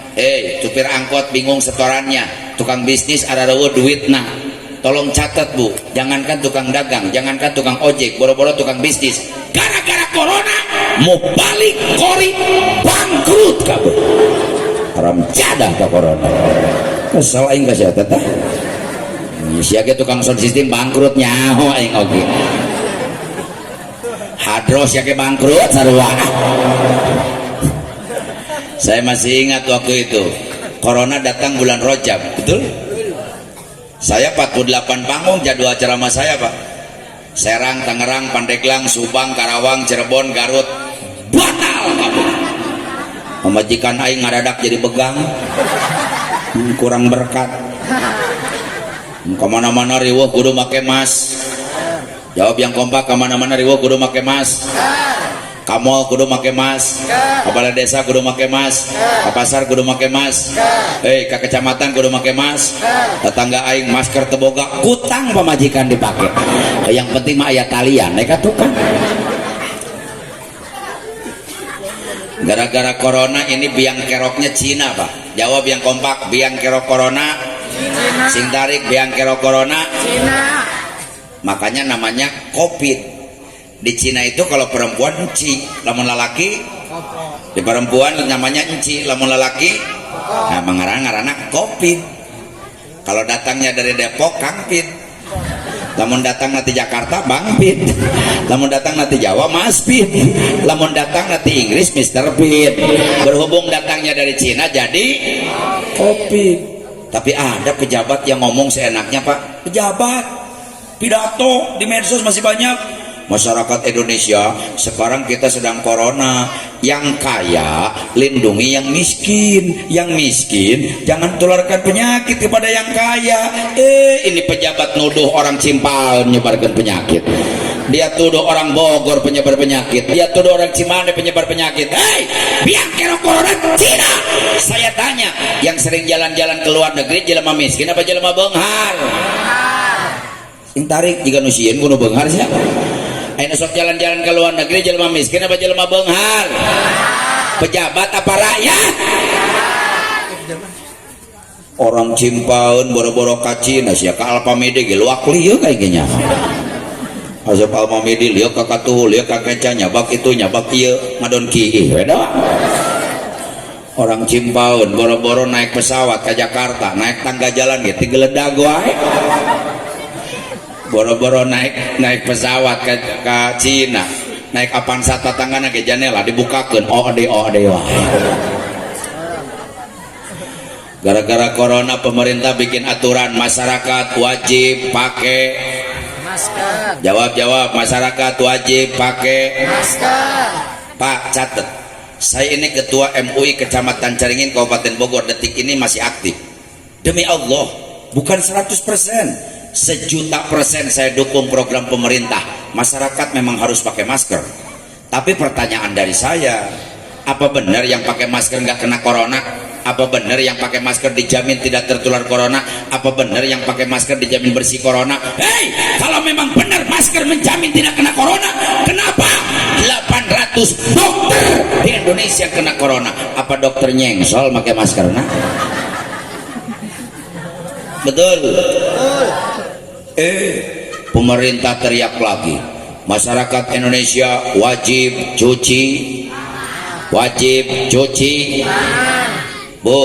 Supir angkot bingung setorannya, tukang bisnis ada duit. Nah, tolong catat bu, jangankan tukang dagang, jangankan tukang ojek, boro-boro tukang bisnis, gara-gara corona mau balik kori bangkrut kabeh haram jadah ka corona kesel aing ka sia teh sia ge tukang sound system bangkrut nyaho aing oge hadros sia ge bangkrut sarua. Saya masih ingat waktu itu corona datang bulan Rajab, betul? Saya 48 panggung jadwal ceramah saya, Pak. Serang, Tangerang, Pandeglang, Subang, Karawang, Cirebon, Garut batal kabeh. Pemajikan aing ngaradak jadi begang. Kurang berkat. Kemana-mana riweuh kudu make mas. Jawab yang kompak, kemana-mana riweuh kudu make mas. Kamol kudu make mas, kepala desa kudu make mas, ke pasar kudu make mas, ke kecamatan kudu make mas, tetangga aing masker teboga kutang pemajikan dipakai. Yang penting mah aya talian mereka tukang. Gara-gara corona ini biang keroknya Cina, Pak. Jawab yang kompak, biang kerok corona Cina. Sing tarik biang kerok corona Cina. Makanya namanya COVID. Di Cina itu kalau perempuan enci, lamun lalaki di perempuan namanya enci, lamun lalaki nah mengarang-arang COVID. Kalau datangnya dari Depok Kangpit, lamun datang nanti Jakarta Bangpit, lamun datang nanti Jawa Maspit, lamun datang nanti Inggris Mr. Pit. Berhubung datangnya dari Cina jadi COVID. Tapi ada pejabat yang ngomong seenaknya, Pak. Pejabat pidato di medsos masih banyak. Masyarakat Indonesia sekarang kita sedang corona, yang kaya lindungi yang miskin jangan tularkan penyakit kepada yang kaya. Ini pejabat nuduh orang Cimpal menyebarkan penyakit, dia tuduh orang Bogor penyebar penyakit, dia tuduh orang Cimande penyebar penyakit. Biang kerok corona Cina. Saya tanya, yang sering jalan-jalan ke luar negeri jelema miskin apa jelema beunghar? Sing tarik jika nusieun kudu beunghar sia. Ayo sok jalan-jalan ke luar negeri jelema miskin apa jelema beunghar? Pejabat apa rakyat? Orang Cimpaun boro-boro ka Cina sia ka Alpamidi ge luak lieu kayaknya. Asap Alpamidi lieu ka Katuhu lieu ka Keca nyabak itu nyabak ieu ngadon kieu we doang. Orang Cimpaun boro-boro naik pesawat ke Jakarta, naik tangga jalan ge tigeledag wae. Boro-boro naik pesawat ke Cina, naik Avanza tatanggana ke janela dibukakeun ode wah. Gara-gara corona pemerintah bikin aturan masyarakat wajib pakai masker. Jawab masyarakat wajib pakai masker. Pak catet, saya ini ketua MUI Kecamatan Caringin Kabupaten Bogor, detik ini masih aktif. Demi Allah bukan 100%. 1.000.000% saya dukung program pemerintah. Masyarakat memang harus pakai masker. Tapi pertanyaan dari saya, apa benar yang pakai masker nggak kena corona? Apa benar yang pakai masker dijamin tidak tertular corona? Apa benar yang pakai masker dijamin bersih corona? Kalau memang benar masker menjamin tidak kena corona, kenapa 800 dokter di Indonesia kena corona? Apa dokter nyengsol pakai masker? Betul. Pemerintah teriak lagi, masyarakat Indonesia wajib cuci. Bu,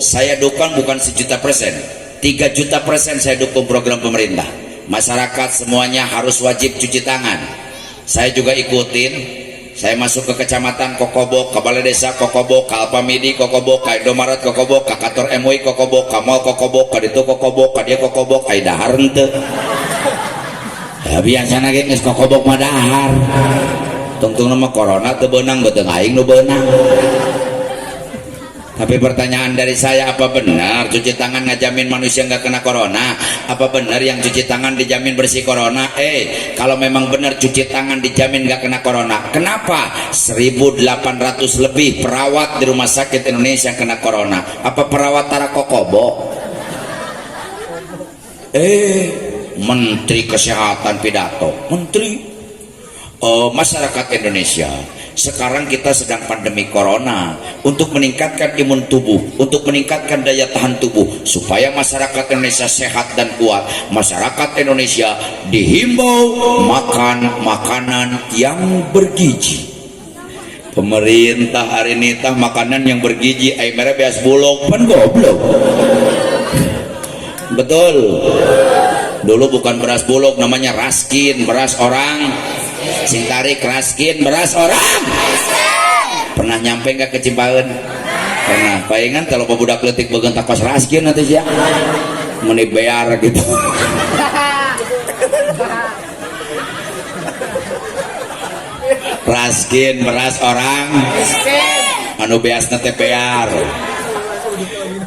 saya dukung bukan 1.000.000%, 3.000.000% saya dukung program pemerintah. Masyarakat semuanya harus wajib cuci tangan. Saya juga ikutin. Saya masuk ke kecamatan Kokobok, ke balai desa Kokobok, ke Alpamidi Kokobok, ke Indomaret Kokobok, ke kantor MUI Kokobok, ke mall Kokobok, ke ditu Kokobok, ke dia Kokobok, ai dahar henteu. Ya biasana ge geus Kokobok mah dahar. Tungtung nama corona teu beunang beuteung aing nu beunang. Tapi pertanyaan dari saya, apa benar cuci tangan ngajamin manusia nggak kena corona? Apa benar yang cuci tangan dijamin bersih corona? Kalau memang benar cuci tangan dijamin nggak kena corona, kenapa 1.800 lebih perawat di rumah sakit Indonesia yang kena corona? Apa perawat tara Kokobok? Menteri Kesehatan pidato, Menteri masyarakat Indonesia, sekarang kita sedang pandemi corona. Untuk meningkatkan imun tubuh, untuk meningkatkan daya tahan tubuh, supaya masyarakat Indonesia sehat dan kuat, masyarakat Indonesia dihimbau makan makanan yang bergizi. Pemerintah hari ini tah makanan yang bergizi ai mere beas bulog pan goblok. Betul. Dulu bukan beras bulog, namanya raskin, beras orang. Sing tarik raskin, beras orang. Pernah nyampe nggak ke Cipaeun? Pernah. Palingan kalau pebudak leutik beugeun takos raskin nanti sia. Meni bear gitu. Raskin, beras orang. Anu beasna teh bear.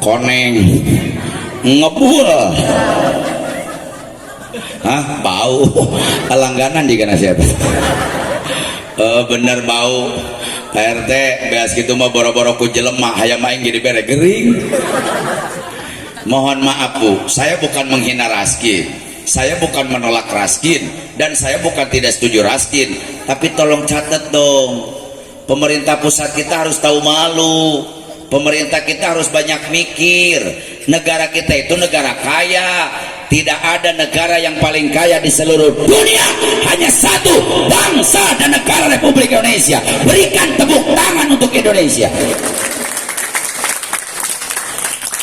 Koneng. Ngebul. Hah, bau. Langganan di kana sia teh. Bener bau. RT beas gitu mah boro-boro ku jelema hayam aing jadi bere gering. Mohon maaf Bu, saya bukan menghina Raskin, saya bukan menolak Raskin, dan saya bukan tidak setuju Raskin, tapi tolong catat dong, pemerintah pusat kita harus tahu malu, pemerintah kita harus banyak mikir. Negara kita itu negara kaya, tidak ada negara yang paling kaya di seluruh dunia, hanya satu, bangsa dan negara Republik Indonesia. Berikan tepuk tangan untuk Indonesia.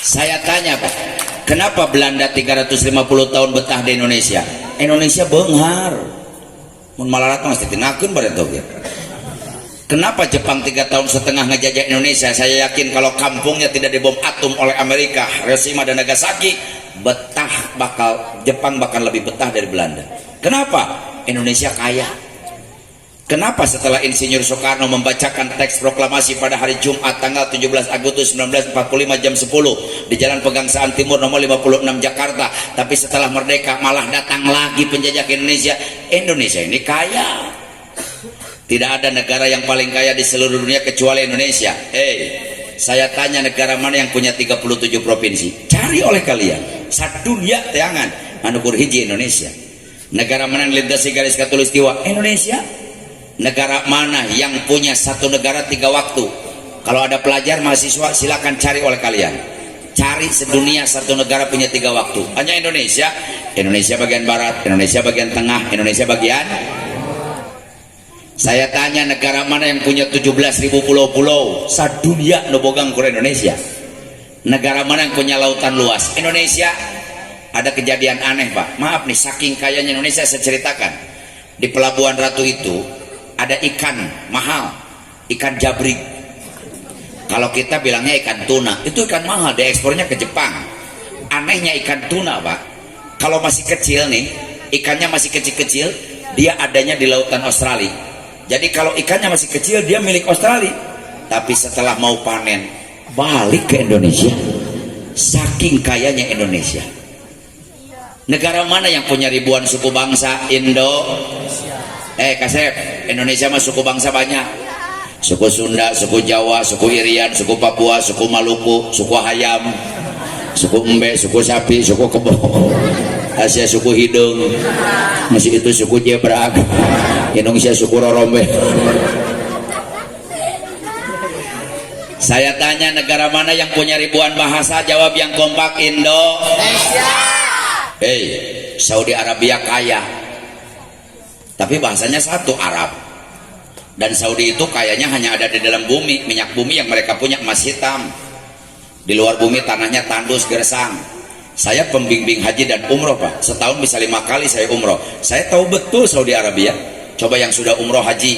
Saya tanya Pak, kenapa Belanda 350 tahun betah di Indonesia? Indonesia beunghar. Mun malarat mah ditinakeun bare teh. Kenapa Jepang 3,5 tahun ngejajah Indonesia? Saya yakin kalau kampungnya tidak dibom atom oleh Amerika, Hiroshima dan Nagasaki, Jepang bakal lebih betah dari Belanda. Kenapa? Indonesia kaya. Kenapa setelah Insinyur Soekarno membacakan teks proklamasi pada hari Jumat tanggal 17 Agustus 1945 jam 10 di Jalan Pegangsaan Timur nomor 56 Jakarta, tapi setelah merdeka malah datang lagi penjajah ke Indonesia. Indonesia ini kaya. Tidak ada negara yang paling kaya di seluruh dunia kecuali Indonesia. Saya tanya, negara mana yang punya 37 provinsi? Cari oleh kalian. Sadunya teangan manukur hiji Indonesia. Negara mana yang lintasi garis khatulistiwa? Indonesia. Negara mana yang punya satu negara 3 waktu? Kalau ada pelajar mahasiswa silakan cari oleh kalian. Cari sedunia satu negara punya 3 waktu. Hanya Indonesia. Indonesia bagian barat, Indonesia bagian tengah, Indonesia bagian. Saya tanya, negara mana yang punya 17.000 pulau-pulau? Sadunia nu bogang ku Indonesia. Negara mana yang punya lautan luas? Indonesia. Ada kejadian aneh Pak. Maaf nih, saking kayanya Indonesia saya ceritakan. Di Pelabuhan Ratu itu ada ikan mahal, ikan jabrik. Kalau kita bilangnya ikan tuna, itu ikan mahal, diekspornya ke Jepang. Anehnya ikan tuna Pak, kalau masih kecil nih, ikannya masih kecil-kecil, dia adanya di lautan Australia. Jadi kalau ikannya masih kecil, dia milik Australia. Tapi setelah mau panen, balik ke Indonesia. Saking kayanya Indonesia. Negara mana yang punya ribuan suku bangsa? Kasep, Indonesia mah suku bangsa banyak. Suku Sunda, suku Jawa, suku Irian, suku Papua, suku Maluku, suku Hayam, suku Embe, suku Sapi, suku Kebo, Asia suku Hidung, masih itu suku Jebrak, Indonesia suku Rorombe. Saya tanya, negara mana yang punya ribuan bahasa? Jawab yang kompak, Indonesia. Saudi Arabia kaya, tapi bahasanya satu, Arab. Dan Saudi itu kayaknya hanya ada di dalam bumi, minyak bumi yang mereka punya emas hitam. Di luar bumi tanahnya tandus gersang. Saya pembimbing haji dan umroh Pak, setahun bisa 5 kali saya umroh. Saya tahu betul Saudi Arabia. Coba yang sudah umroh haji,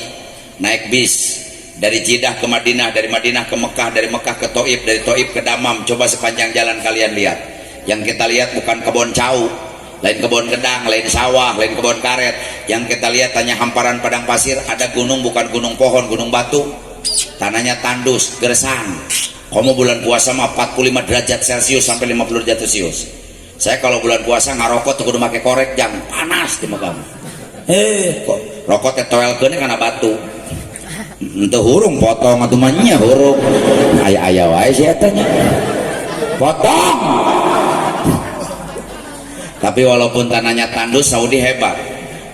naik bis dari Jeddah ke Madinah, dari Madinah ke Mekah, dari Mekah ke Taif, dari Taif ke Damam. Coba sepanjang jalan kalian lihat. Yang kita lihat bukan kebun cau, lain kebun gedang, lain sawah, lain kebun karet. Yang kita lihat hanya hamparan padang pasir, ada gunung bukan gunung pohon, gunung batu. Tanahnya tandus, gersang. Kamu bulan puasa mah 45 derajat Celcius sampai 50 derajat Celcius. Saya kalau bulan puasa ngarokok tuh kudu make korek jang, panas di mah kamu. Kok rokok teh toelkeun karena batu. Henteu hurung potong atuh mah nya hurung. Aya-aya wae sia teh nya. Potong. Tapi walaupun tanahnya tandus, Saudi hebat,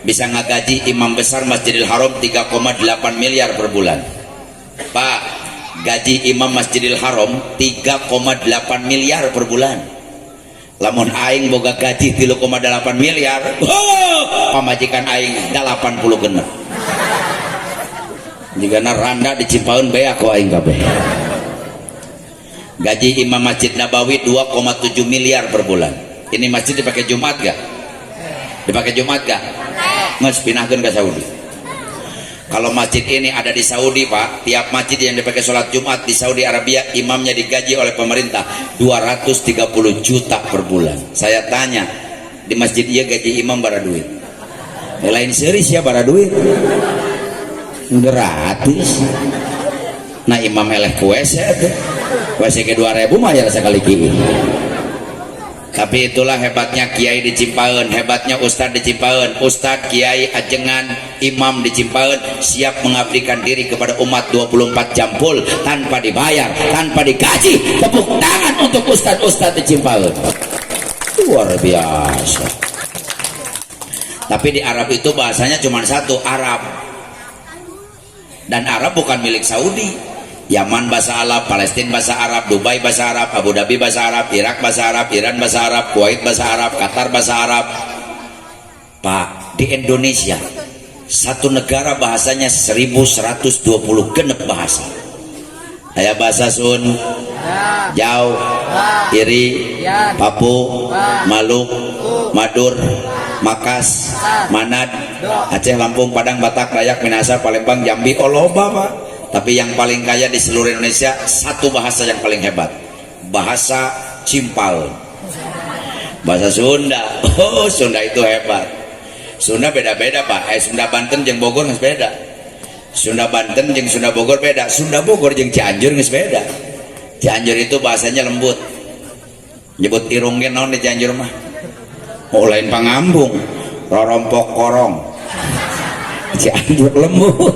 bisa ngagaji imam besar Masjidil Haram 3,8 miliar per bulan. Pak, gaji imam Masjidil Haram 3,8 miliar per bulan. Lamun aing boga gaji 3,8 miliar, pamajikan aing 80 genep. jika randa dicimpaun bea ku aing kabeh. Gaji imam Masjid Nabawi 2,7 miliar per bulan. Ini masjid dipakai Jumat gak? Dipakai Jumat gak? Nges pinahkeun ke Saudi. Kalau masjid ini ada di Saudi Pak, tiap masjid yang dipakai sholat Jumat di Saudi Arabia imamnya digaji oleh pemerintah 230 juta per bulan. Saya tanya, di masjid iya gaji imam bara duit? Lain seris ya bara duit? Gratis. Nah imam eleh ke WC WC ke 2000 mah ya sekali kiri. Tapi itulah hebatnya kiai di Cimpaeun, hebatnya ustad di Cimpaeun. Ustad, kiai, ajengan, imam di Cimpaeun siap mengabdikan diri kepada umat 24 jam full tanpa dibayar, tanpa digaji. Tepuk tangan untuk ustad-ustad di Cimpaeun. Luar biasa. Tapi di Arab itu bahasanya cuma satu, Arab. Dan Arab bukan milik Saudi. Yaman bahasa Arab, Palestina bahasa Arab, Dubai bahasa Arab, Abu Dhabi bahasa Arab, Irak bahasa Arab, Iran bahasa Arab, Kuwait bahasa Arab, Qatar bahasa Arab. Pak, di Indonesia satu negara bahasanya 1120 genep bahasa. Aya bahasa Sun, Jaw, Iri, Papu, Maluk, Madur, Makas, Manad, Aceh, Lampung, Padang, Batak, Dayak, Minahasa, Palembang, Jambi, loba Pak. Tapi yang paling kaya di seluruh Indonesia satu bahasa yang paling hebat, bahasa Cimpaeun, bahasa Sunda. Oh, Sunda itu hebat. Sunda beda-beda Pak. Sunda Banten jeung Bogor geus beda. Sunda Banten jeung Sunda Bogor beda. Sunda Bogor jeung Cianjur geus beda. Cianjur itu bahasanya lembut. Nyebut irung ge naon di Cianjur mah? Oh, lain pangambung. Rorompok korong. Cianjur lembut.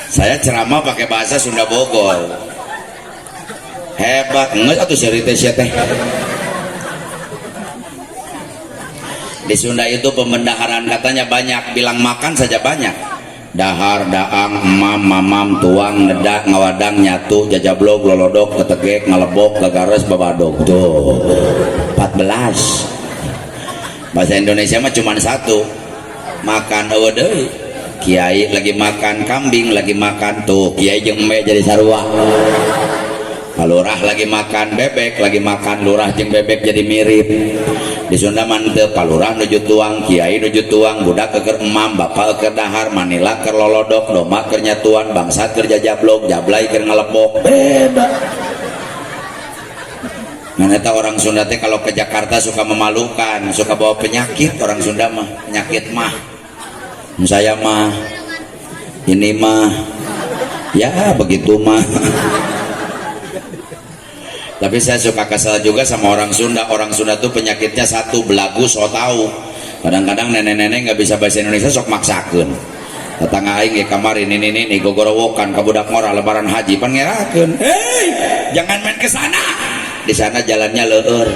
Saya ceramah pakai bahasa Sunda Bogor. Hebat nges atuh cerita teh. Di Sunda itu pembendaharaan katanya banyak, bilang makan saja banyak. Dahar, daang, emam, mamam, tuang, nedak, ngawadang, nyatu, jajablog, lolodok, ketegek, ngalebok, gagares, babadog. Tuh 14. Bahasa Indonesia mah cuma satu. Makan eueuh deui. Kiai lagi makan kambing, lagi makan tuh kiai jeung embe jadi sarua. Lurah lagi makan bebek, lagi makan lurah jeung bebek jadi mirip. Di Sunda mantep, palurah nuju tuang, kiai nuju tuang, budak keur emam, bapak keur dahar, manila keur lolodok, domba keur nyatuan, bangsat keur jajablog, jablay keur ngalebok. Beda. Nah, eta orang Sunda teh kalau ke Jakarta suka memalukan, suka bawa penyakit. Orang Sunda mah penyakit mah. Saya mah ini mah ya begitu mah. Tapi saya suka kesal juga sama orang Sunda. Orang Sunda tuh penyakitnya satu, belagu so tahu. Kadang-kadang nenek-nenek nggak bisa bahasa Indonesia sok maksakeun. Tetangga aing ge kamari ini gogorowokan ka budak ngora lebaran haji pan ngerakeun. Hei, jangan main ke sana. Di sana jalannya leueur.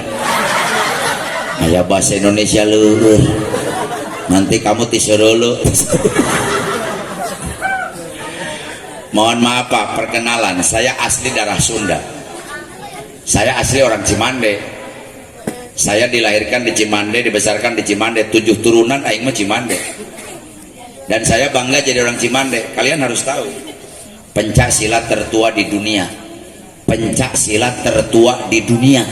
Aya bahasa Indonesia leueur. Nanti kamu tisurulu. Mohon maaf Pak, perkenalan, saya asli darah Sunda. Saya asli orang Cimande. Saya dilahirkan di Cimande, dibesarkan di Cimande, 7 turunan aing mah Cimande. Dan saya bangga jadi orang Cimande. Kalian harus tahu, pencak silat tertua di dunia. Pencak silat tertua di dunia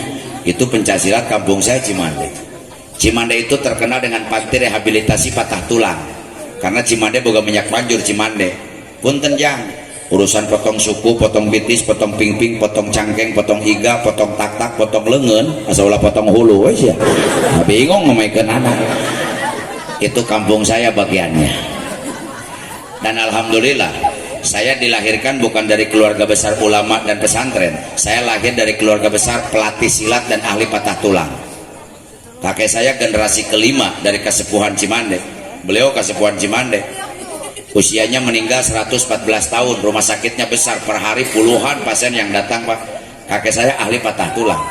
itu pencak silat kampung saya Cimande. Cimande itu terkenal dengan panti rehabilitasi patah tulang. Karena Cimande boga minyak banjur Cimande. Punten jang, urusan potong suku, potong bitis, potong pingping, potong cangkeng, potong iga, potong tak-tak, potong lengan, asal ulah potong hulu wes ya. Nah, bingung ngomongkeun anak. Itu kampung saya bagiannya. Dan alhamdulillah, saya dilahirkan bukan dari keluarga besar ulama dan pesantren. Saya lahir dari keluarga besar pelatih silat dan ahli patah tulang. Kakek saya generasi kelima dari Kasepuhan Cimande. Beliau Kasepuhan Cimande. Usianya meninggal 114 tahun. Rumah sakitnya besar, per hari puluhan pasien yang datang Pak. Kakek saya ahli patah tulang.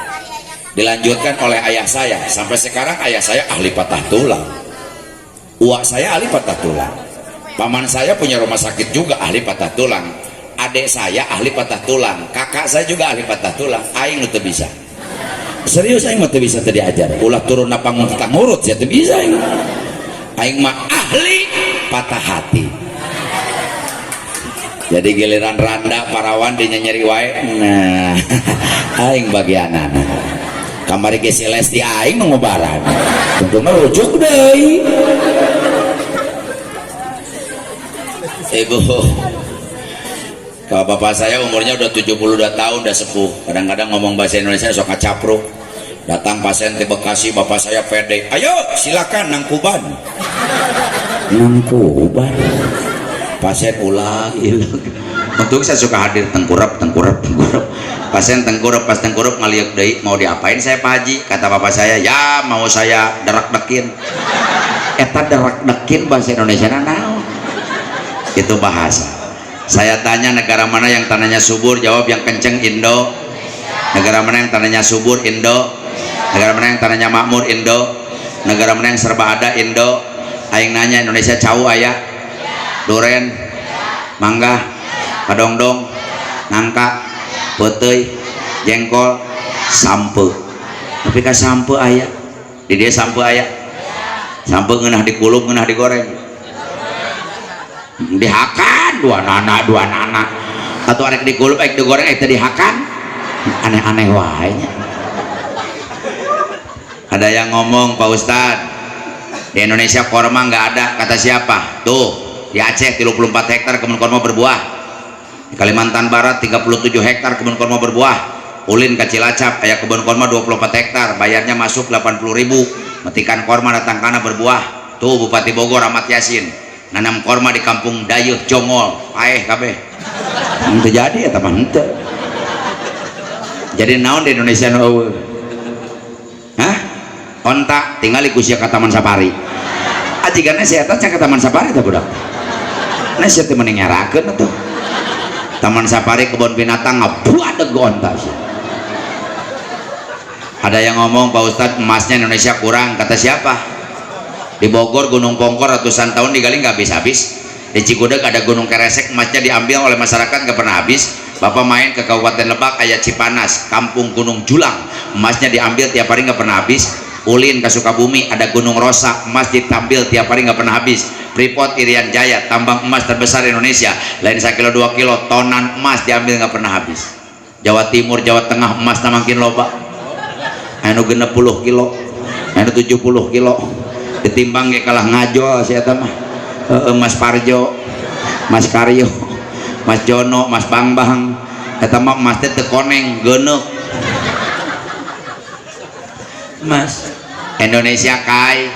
Dilanjutkan oleh ayah saya. Sampai sekarang ayah saya ahli patah tulang. Uak saya ahli patah tulang. Paman saya punya rumah sakit juga ahli patah tulang. Adik saya ahli patah tulang. Kakak saya juga ahli patah tulang. Aing itu bisa. Serius aing mah teu bisa teu diajar. Ulah turun na pangun kita ngurut ya teu bisa aing. aing mah ahli patah hati. Jadi giliran randa parawan dinyeri wae, nah aing bagianan kamari ge si Lesti aing ngobaran untungna rujuk deui. Ibu, kalau bapak saya umurnya udah 72 tahun, udah sepuh. Kadang-kadang ngomong bahasa Indonesia sok ngacapruk. Datang pasien ke Bekasi, bapak saya pede, ayo silakan nangkuban. Nangkuban pasien ulang. Untuk saya suka hadir tengkurap. Pasien tengkurap, pas tengkurap ngaliuk deui, mau diapain saya Pak Haji? Kata bapak saya, ya mau saya derak-dekin. Eta derak-dekin bahasa Indonesia naon? Itu bahasa. Saya tanya negara mana yang tanahnya subur, jawab yang kenceng Indo. Negara mana yang tanahnya subur, Indo. Negara mana yang tanahnya makmur, Indo. Negara mana yang serba ada, Indo. Aing nanya, Indonesia cau aya? Duren, mangga, kadongdong, nangka, peuteuy, jengkol, sampe. Tapi ka sampe aya? Di dia sampe aya? Sampe ngeunah dikulub, ngeunah digoreng. Dihakan dua nana atau arek dikulub arek digoreng itu dihakan, aneh-aneh wae nya. Ada yang ngomong, Pak Ustad, di Indonesia korma nggak ada, kata siapa? Tuh di Aceh 34 hektar kebun korma berbuah, di Kalimantan Barat 37 hektar kebun korma berbuah, ulin ke Cilacap aya kebun korma 24 hektar, bayarnya masuk 80.000, metikan korma datang kana berbuah. Tuh Bupati Bogor Ahmad Yasin nanam korma di kampung Dayeuh Jongol paeh kabeh henteu jadi eta mah henteu. Jadi naon di Indonesia nu eueuh? Hah? Onta tinggali ku sia ka Taman Safari. Ajigana sia eta can ka Taman Safari teh budak. Nah sia teh mending nyarakeun atuh. Taman Safari kebun binatang ngabuadeg onta sia. Ada yang ngomong, Pak Ustadz emasnya Indonesia kurang, kata siapa? Di Bogor Gunung Pongkor ratusan tahun digali nggak habis-habis. Di Cigudeg ada Gunung Keresek, emasnya diambil oleh masyarakat nggak pernah habis. Bapak main ke Kabupaten Lebak aya Cipanas, Kampung Gunung Julang, emasnya diambil tiap hari nggak pernah habis. Ulin ke Sukabumi ada Gunung Rosa, emas diambil tiap hari nggak pernah habis. Freeport Irian Jaya, tambang emas terbesar Indonesia, lain 1 kilo 2 kilo tonan emas diambil nggak pernah habis. Jawa Timur Jawa Tengah emas makin loba, anu 60 kilo, anu 70 kilo, ditimbang ge kalah ngajol si eta mah. Mas Parjo, Mas Karyo, Mas Jono, Mas Bangbang, eta mah emas teh teu koneng geuneuk. Mas Indonesia kaya,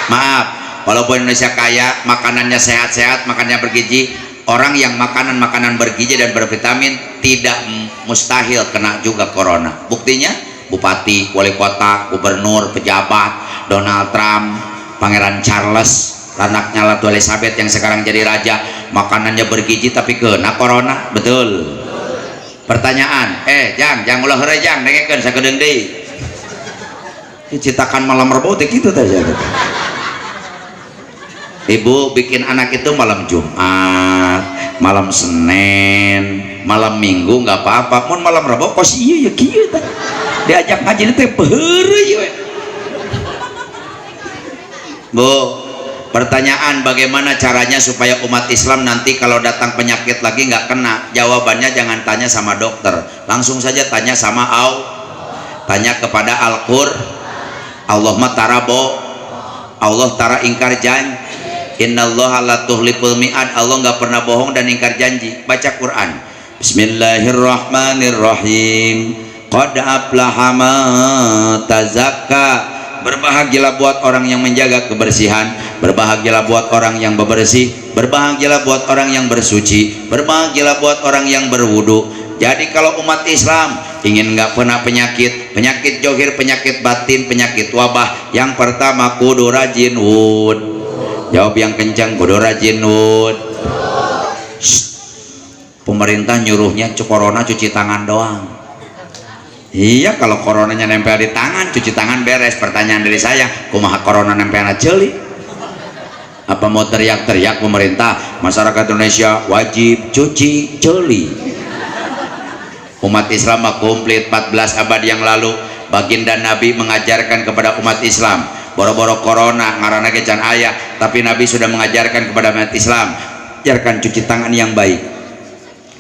maaf, walaupun Indonesia kaya, makanannya sehat-sehat, makanannya bergizi. Orang yang makanan bergizi dan bervitamin tidak mustahil kena juga corona. Buktinya bupati, wali kota, gubernur, pejabat, Donald Trump, Pangeran Charles, anaknya Ratu Elizabeth yang sekarang jadi raja, makanannya bergizi tapi kena corona. Betul. Pertanyaan, jangan ulah heureuy jang dengekeun sakedeung deui. Dicitakan malam Rebo teh kitu teh. Ibu bikin anak itu malam Jumat, malam Senin, malam Minggu nggak apa-apa. Mun malam Rebo kos iya ya kieu teh. Diajak ngaji teh peureuy we. Bu, pertanyaan bagaimana caranya supaya umat Islam nanti kalau datang penyakit lagi nggak kena? Jawabannya jangan tanya sama dokter, langsung saja tanya sama tanya kepada Al-Qur'an. Allah mah tarabo, Allah tara ingkar janji. Innallaha la tuhliful mi'ad, Allah nggak pernah bohong dan ingkar janji. Baca Quran. Bismillahirrahmanirrahim. Qad aflaha man tazakka. Berbahagialah buat orang yang menjaga kebersihan, berbahagialah buat orang yang bebersih, berbahagialah buat orang yang bersuci, berbahagialah buat orang yang berwudu. Jadi kalau umat Islam ingin nggak pernah penyakit johir, penyakit batin, penyakit wabah, yang pertama kudu rajin wud. Jawab yang kencang, kudu rajin wud. Pemerintah nyuruhnya corona cuci tangan doang. Iya, kalau coronanya nempel di tangan, cuci tangan beres. Pertanyaan dari saya, kumaha corona nempel na ceuli? Apa mau teriak-teriak pemerintah, masyarakat Indonesia wajib cuci ceuli? Umat Islam komplit 14 abad yang lalu, baginda Nabi mengajarkan kepada umat Islam, boro-boro corona ngaranna ge can aya, tapi Nabi sudah mengajarkan kepada umat Islam, ajarkan cuci tangan yang baik.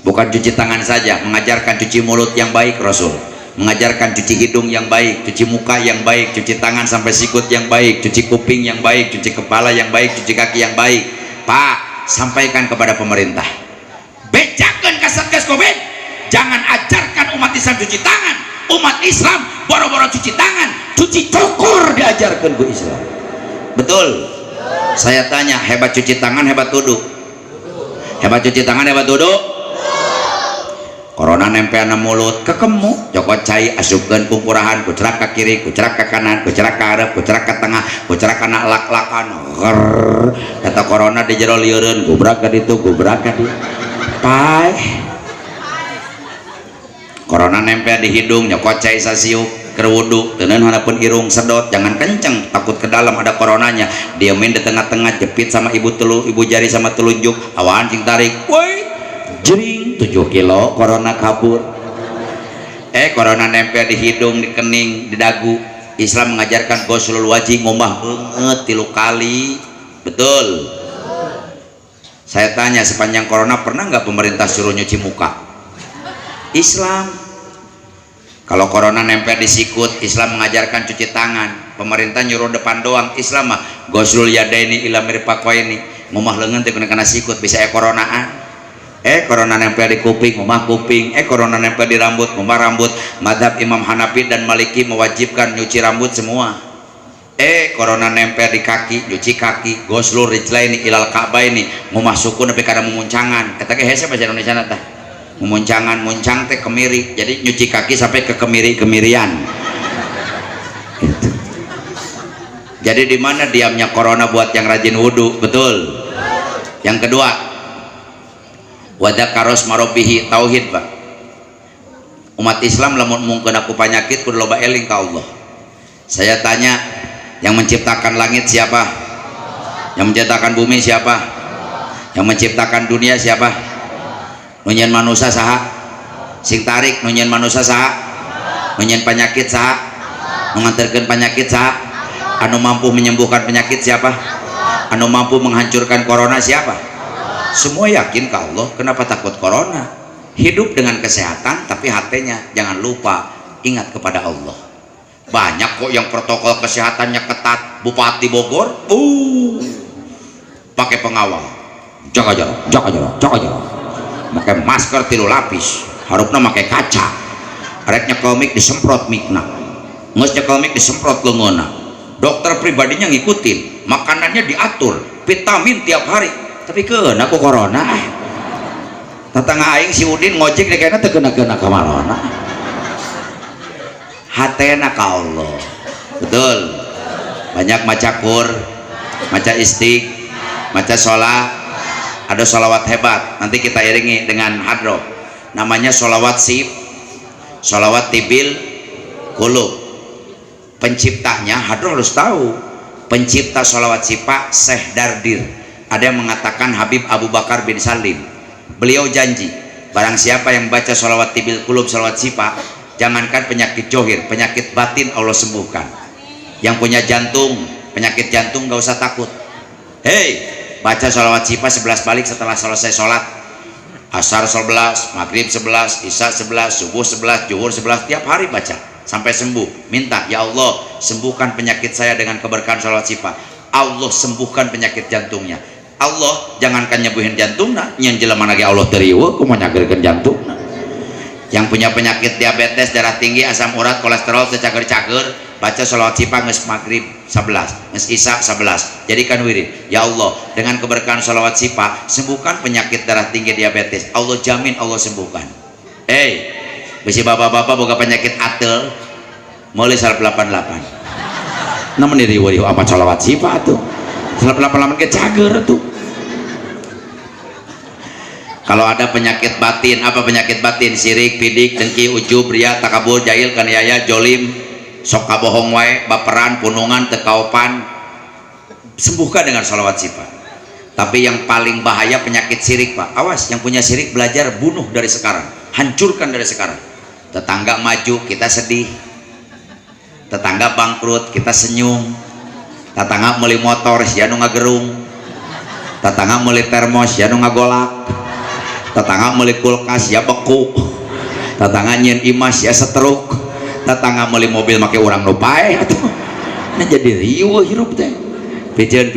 Bukan cuci tangan saja, mengajarkan cuci mulut yang baik. Rasul mengajarkan cuci hidung yang baik, cuci muka yang baik, cuci tangan sampai sikut yang baik, cuci kuping yang baik, cuci kepala yang baik, cuci kaki yang baik. Pak, sampaikan kepada pemerintah, bejakan ka Satgas Covid, jangan ajarkan umat Islam cuci tangan. Umat Islam boro-boro cuci tangan, cuci cukur diajarkan ke Islam. Betul? Saya tanya, hebat cuci tangan, hebat duduk? Hebat cuci tangan, hebat duduk? Corona nempel na mulut kekemu, joko cai asupkeun pungkurahan, kucerak ke kiri, kucerak ke kanan, kucerak ke hareup, kucerak ke tengah, kucerak kana lak-lakan. Kata corona di jero lieureun, gubrak ka ditu, gubrak ka dieu. Pai. Corona nempel di hidung, joko cai sasiuk, keur wudu, teuneun harapeun irung sedot, jangan kenceng, takut ke dalam ada coronanya. Diamin di tengah-tengah, jepit sama ibu jari sama telunjuk, awan cing tarik. Woi. Jering 7 kilo corona kabur. Corona nempel di hidung, di kening, di dagu. Islam mengajarkan ghuslul wajib, ngomah banget 3 kali. Betul? Saya tanya, sepanjang corona pernah nggak pemerintah suruh nyuci muka? Islam. Kalau corona nempel di sikut, Islam mengajarkan cuci tangan. Pemerintah nyuruh depan doang. Islam mah ghuslul yadaini ila mirfaqaini, ngomah leungeun teh kena sikut bisa coronaan. Corona nempel di kuping, ngomah kuping. Corona nempel di rambut, ngomah rambut. Madhab Imam Hanafi dan Maliki mewajibkan nyuci rambut semua. Corona nempel di kaki, nyuci kaki. Ghuslul rijlaini ilal ka'baini, ngomah suku nepi kana mumuncangan. Eta ge hese bahasa Indonesia na tah. Mumuncangan, muncang teh kemiri. Jadi nyuci kaki sampai ke kemiri-kemirian. Gitu. Jadi di mana diamnya corona buat yang rajin wudu? Betul. Yang kedua, wadakaros marobihi, tauhid Pak. Umat Islam lamun mungkin aku penyakit kudu loba eling ka Allah. Saya tanya, yang menciptakan langit siapa? Yang menciptakan bumi siapa? Yang menciptakan dunia siapa? Nunyan manusia saha? Sing tarik nunyan manusia saha? Nunyan penyakit saha? Mengantarkan penyakit saha? Anu mampu menyembuhkan penyakit siapa? Anu mampu menghancurkan corona siapa? Semua yakin ke Allah. Kenapa takut corona? Hidup dengan kesehatan, tapi hatinya jangan lupa ingat kepada Allah. Banyak kok yang protokol kesehatannya ketat. Bupati Bogor pakai pengawal, jaga jarak, jaga jarak, jaga jarak, pakai masker 3 lapis, harupna pakai kaca, arek nyekel mik disemprot mikna, nges nyekel mik disemprot leungona. Dokter pribadinya ngikutin, makanannya diatur, vitamin tiap hari. Tapi kena aku corona. Tetangga aing si Udin ngojek deh kayaknya terkena ke marona. Hatena ka Allah. Betul. Banyak maca kur, maca istik, maca sholat. Ada sholawat hebat. Nanti kita iringi dengan hadroh. Namanya sholawat sip, sholawat tibil kulub. Penciptanya hadroh harus tahu. Pencipta sholawat sipa Syekh Dardir. Ada yang mengatakan Habib Abu Bakar bin Salim. Beliau janji, barang siapa yang baca sholawat tibil kulub, sholawat sipa, jangankan penyakit johir, penyakit batin Allah sembuhkan. Yang punya jantung, penyakit jantung gak usah takut. Hei, baca sholawat sipa 11 balik setelah selesai sholat. Asar 11, maghrib 11, isya 11, subuh 11, zuhur 11, tiap hari baca sampai sembuh. Minta, ya Allah sembuhkan penyakit saya dengan keberkahan sholawat sipa. Allah sembuhkan penyakit jantungnya. Allah jangankan nyembuhin jantungna, yang jelema lagi Allah teriwa kumaha nyageurkeun jantungna. Yang punya penyakit diabetes, darah tinggi, asam urat, kolesterol tercager-cager, baca sholawat sipa nges maghrib 11, nges isya 11, jadikan wirid. Ya Allah, dengan keberkahan sholawat sipa sembuhkan penyakit darah tinggi, diabetes. Allah jamin Allah sembuhkan. Bisi bapak-bapak boga penyakit atel, mulai 188. Namun diriwariu apa sholawat sipa tuh? 188 ke cager tuh. Kalau ada penyakit batin, apa penyakit batin? Sirik, bidik, dengki, ujub, ria, takabur, jahil, kaniaya, jolim, sok kabohong wae, baperan, punungan, tekaupan, sembuhkan dengan sholawat sipa. Tapi yang paling bahaya penyakit sirik Pak. Awas, yang punya sirik belajar bunuh dari sekarang, hancurkan dari sekarang. Tetangga maju kita sedih, tetangga bangkrut kita senyum, tatangga meuli motor sia nu ngagerung, tatangga meuli termos sia nu ngagolak, tatangga meuli kulkas sia beku, tatangga nyeun imas sia setruk, tatangga meuli mobil make urang nu paeh atuh. Nah jadi riweuh hirup teh. Piceun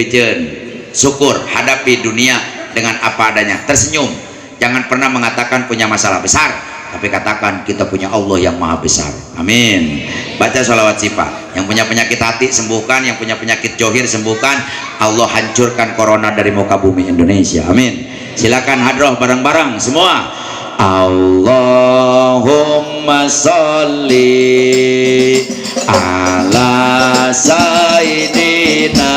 syukur, hadapi dunia dengan apa adanya, tersenyum. Jangan pernah mengatakan punya masalah besar, tapi katakan kita punya Allah yang maha besar. Amin. Baca sholawat sifat. Yang punya penyakit hati sembuhkan, yang punya penyakit johir sembuhkan. Allah hancurkan corona dari muka bumi Indonesia. Amin. Silakan hadroh bareng-bareng semua. Allahumma sholli ala sayyidina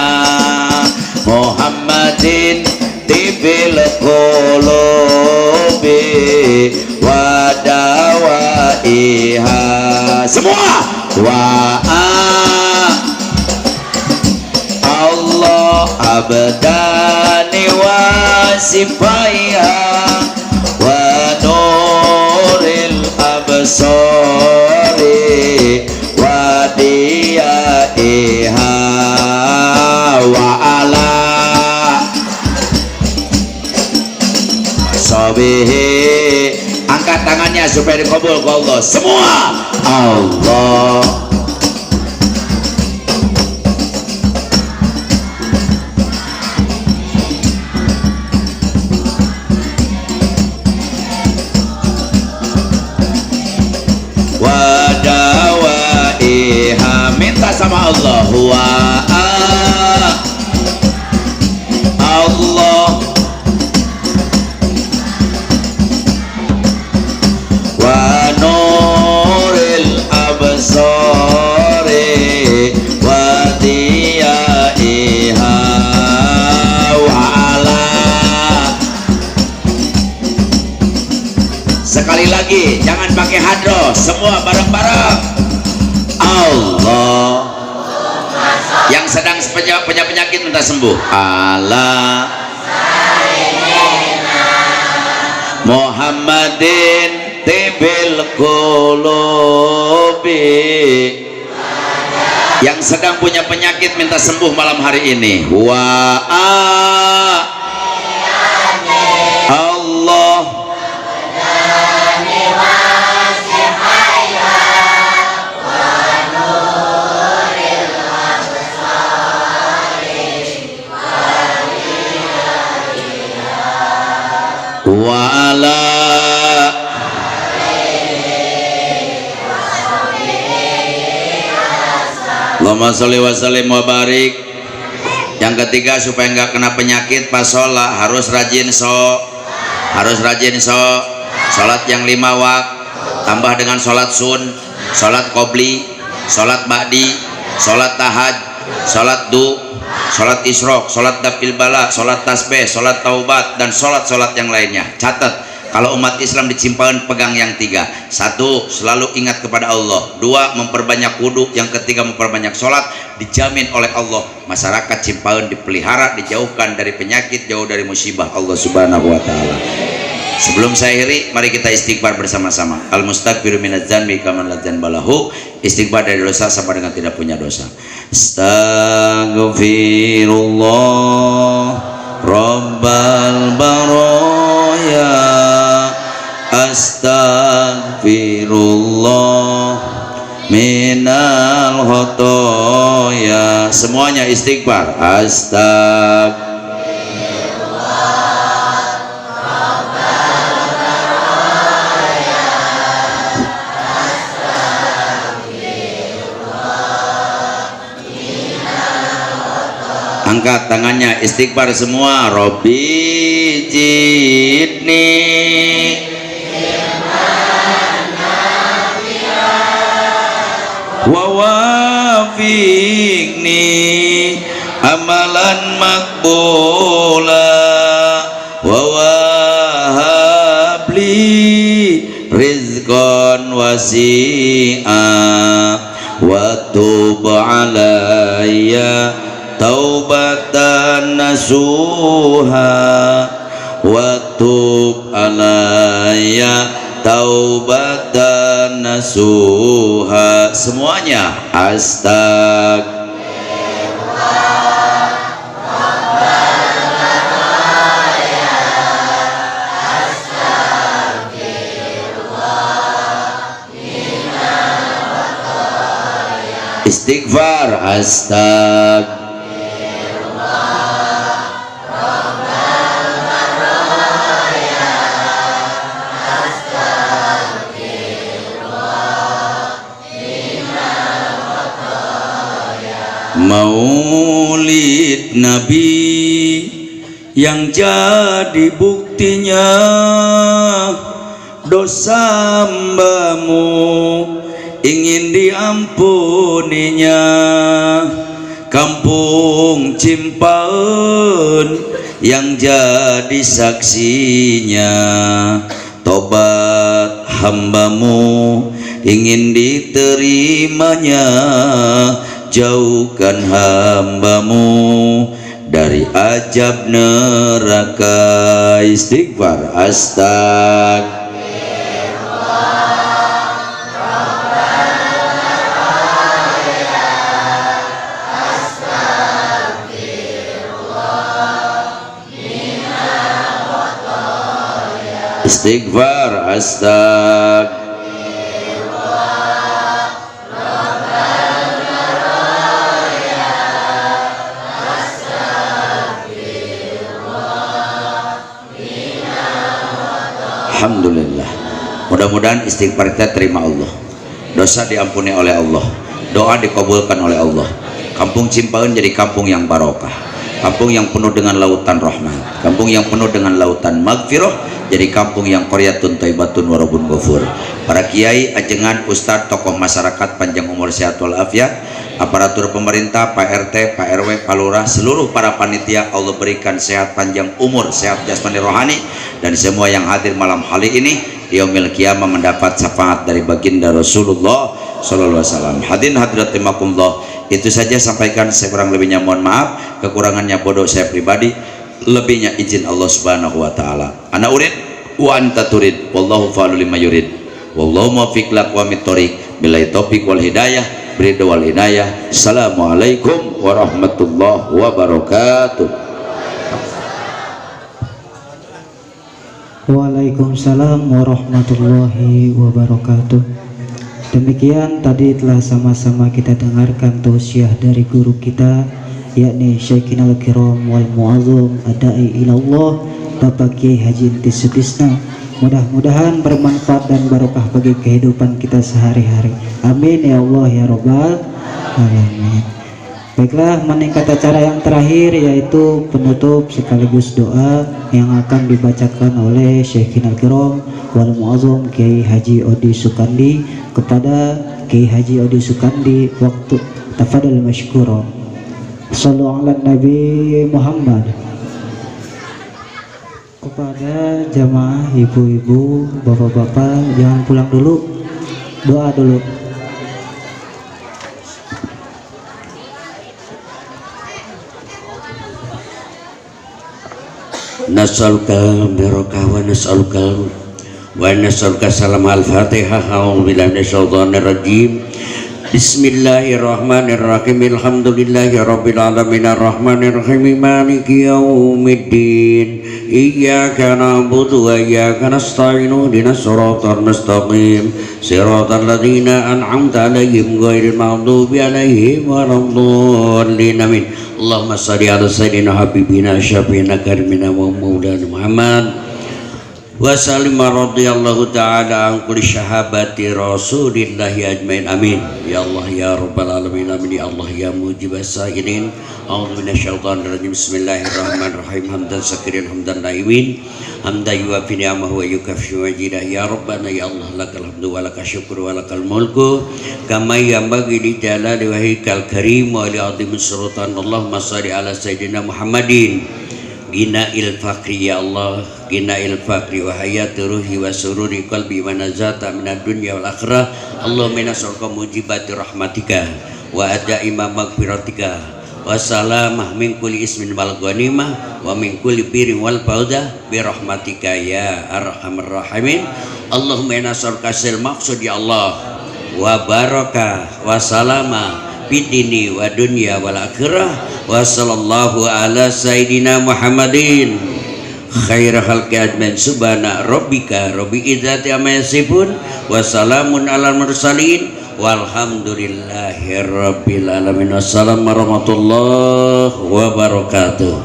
Muhammadin tibil qulubi wa dawaiha. Semua wa Allah abdani wa sifaiha wa nuril absari wa diyaiha wa ala sabihi. Angkat tangannya supaya dikabul ke Allah semua. Allah wadawaiha. Minta sama Allah. Wa Allah wa nuril absari wa diyaiha wa ala. Sekali lagi, jangan pakai hadroh, semua bareng-bareng. Allah yang sedang punya penyakit minta sembuh. Allah Muhammadin tibil qulubi. Yang sedang punya penyakit minta sembuh malam hari ini. Wa Allah wa ala Allahumma sholli wa sallim wa barik. Yang ketiga, supaya nggak kena penyakit pas sholat harus rajin sholat yang 5 wakt, tambah dengan sholat sun, sholat qobli, sholat ba'di, sholat tahaj, sholat du, sholat isrok, sholat dafil bala, sholat tasbih, sholat taubat, dan sholat-sholat yang lainnya. Catat, kalau umat Islam di Cimpaun pegang yang 3. 1, selalu ingat kepada Allah. 2, memperbanyak wudu. Yang ketiga, memperbanyak sholat. Dijamin oleh Allah masyarakat Cimpaun dipelihara, dijauhkan dari penyakit, jauh dari musibah Allah subhanahu wa ta'ala. Sebelum saya akhiri, mari kita istighfar bersama-sama. Al-mustaghfiru minadz dzanbi kaman la dzanbalahu. Istighfar dari dosa sama dengan tidak punya dosa. Astaghfirullah Rabbal baraya. Astaghfirullah minal khotoya. Semuanya istighfar. Angkat tangannya, istighfar semua. Robbi jidni wa wafiqni amalan makbula wa wahabli rizqan wasi'a wa tub alayya taubatan nasuha wa tub alayya taubatan nasuha. Semuanya astagfirullah Istighfar. Astag. Maulid Nabi yang jadi buktinya dosa hambamu ingin diampuninya. Kampung Cimpaen yang jadi saksinya, tobat hambamu ingin diterimanya. Jauhkan hambamu dari azab neraka. Istighfar. Astag. Istighfar. Astag. Alhamdulillah. Mudah-mudahan istighfar kita terima Allah, dosa diampuni oleh Allah, doa dikabulkan oleh Allah. Kampung Cimpaen jadi kampung yang barokah, kampung yang penuh dengan lautan rahmat, kampung yang penuh dengan lautan magfirah, jadi kampung yang qaryatun thayyibatun wa rabbun ghafur. Para kiai, ajengan, ustadz, tokoh masyarakat panjang umur sehat walafiat, aparatur pemerintah, Pak RT, Pak RW, Pak Lurah, seluruh para panitia, Allah berikan sehat panjang umur, sehat jasmani rohani, dan semua yang hadir malam hari ini di yaumil qiyamah mendapat syafaat dari baginda Rasulullah sallallahu alaihi wasallam. Hadirin hadirat rahimakumullah, itu saja sampaikan, saya kurang lebihnya mohon maaf, kekurangannya bodoh saya pribadi, lebihnya izin Allah Subhanahu wa taala. Ana urid wa anta turid, wallahu fa'alul lima yurid, wallahu muwaffiq liaqwamit thoriq, billahi taufiq wal hidayah, beridha wal inayah. Assalamualaikum warahmatullahi wabarakatuh. Waalaikumsalam warahmatullahi wabarakatuh. Demikian tadi telah sama-sama kita dengarkan tausiah dari guru kita, yakni Syekhina al-Kiram wal Mu'azzam Adai ilallah Bapak Kiai Haji Inti Sutisna. Mudah-mudahan bermanfaat dan barokah bagi kehidupan kita sehari-hari. Amin ya Allah ya Rabbal alamin. Baiklah, meningkat acara yang terakhir yaitu penutup sekaligus doa yang akan dibacakan oleh Syekhina al-Kiram wal Mu'azzam Kiai Haji Odi Sukandi kepada Kiai Haji Odi Sukandi. Waktu tafadhal masykuran. Shallu ala Nabi Muhammad. Kepada jamaah ibu-ibu, bapak-bapak, jangan pulang dulu, doa dulu. Nas'aluka barakah wa nas'aluka salam al-fatihah. A'udzu billahi minasyaitonir rajim. Bismillahirrahmanirrahim. Alhamdulillahi rabbil alamin arrahmanir rahim maliki yaumiddin. Iyyaka na'budu wa iyyaka nasta'in ihdinas siratal mustaqim siratal ladzina an'amta 'alaihim ghairil maghdubi 'alaihim waladdallin. Amin. Allahumma shalli ala sayyidina habibina syafiina karimina wa maulana Muhammad wa sallim radhiyallahu ta'ala an kulli sahabati rasulillahi ajmain. Amin ya Allah ya rabbal alamin. Amin ya Allah ya mujibas sa'ilin. A'udzu minasyaitonir rajim. Bismillahirrahmanirrahim. Hamdan syakirin hamdan naimin hamdan yuwafi ni'amahu wa yukaffi majidah. Ya rabbana ya Allah lakal hamdu wa lakal syukru wa lakal mulku kama yanbaghi li jalali wajhikal karim wa li 'azimi sultan. Allahumma shalli ala sayyidina Muhammadin Gina'il fakri ya Allah, gina'il fakri wa hayati ruhi wa sururi qalbi wa nazata minad dunya wal akhirah. Allahumma nas'aluka mujibati rahmatika wa adaima maghfiratika wa salamah min kulli ismin wal ghanimah wa min kulli birrin wal fauda bi rahmatika ya arhamar rahimin. Allahumma nas'aluka sil maqsud ya Allah wa barakah wa salama bidini wa dunya wal akhirah. Wa sallallahu ala sayyidina Muhammadin khaira khalqi ajmain. Subhana rabbika rabbil izzati amma yasifun wa salamun alal mursalin Walhamdulillahirabbil alamin. Assalamualaikum warahmatullahi wabarakatuh.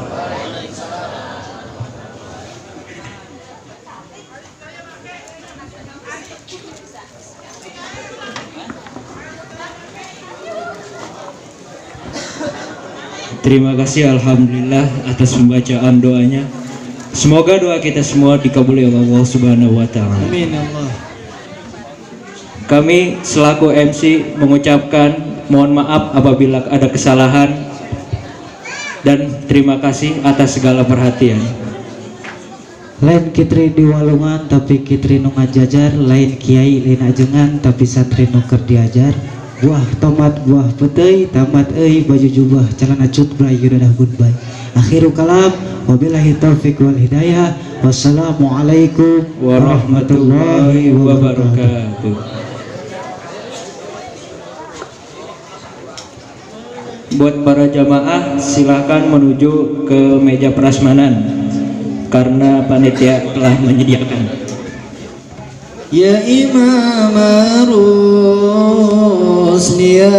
Terima kasih alhamdulillah atas pembacaan doanya. Semoga doa kita semua dikabuli oleh Allah Subhanahu wa taala. Amin Allah. Kami selaku MC mengucapkan mohon maaf apabila ada kesalahan dan terima kasih atas segala perhatian. Lain kitri di walungan tapi kitri nu ngajajar, lain kiai lain ajengan tapi santri nu keur diajar. Buah tomat buah petei tamat baju jubah celana cut bray yudah goodbye. Akhiru kalam wabillahi taufiq wal hidayah. Wassalamualaikum warahmatullahi wabarakatuh. Buat para jamaah silakan menuju ke meja prasmanan karena panitia telah menyediakan. Ya Imam Rusniya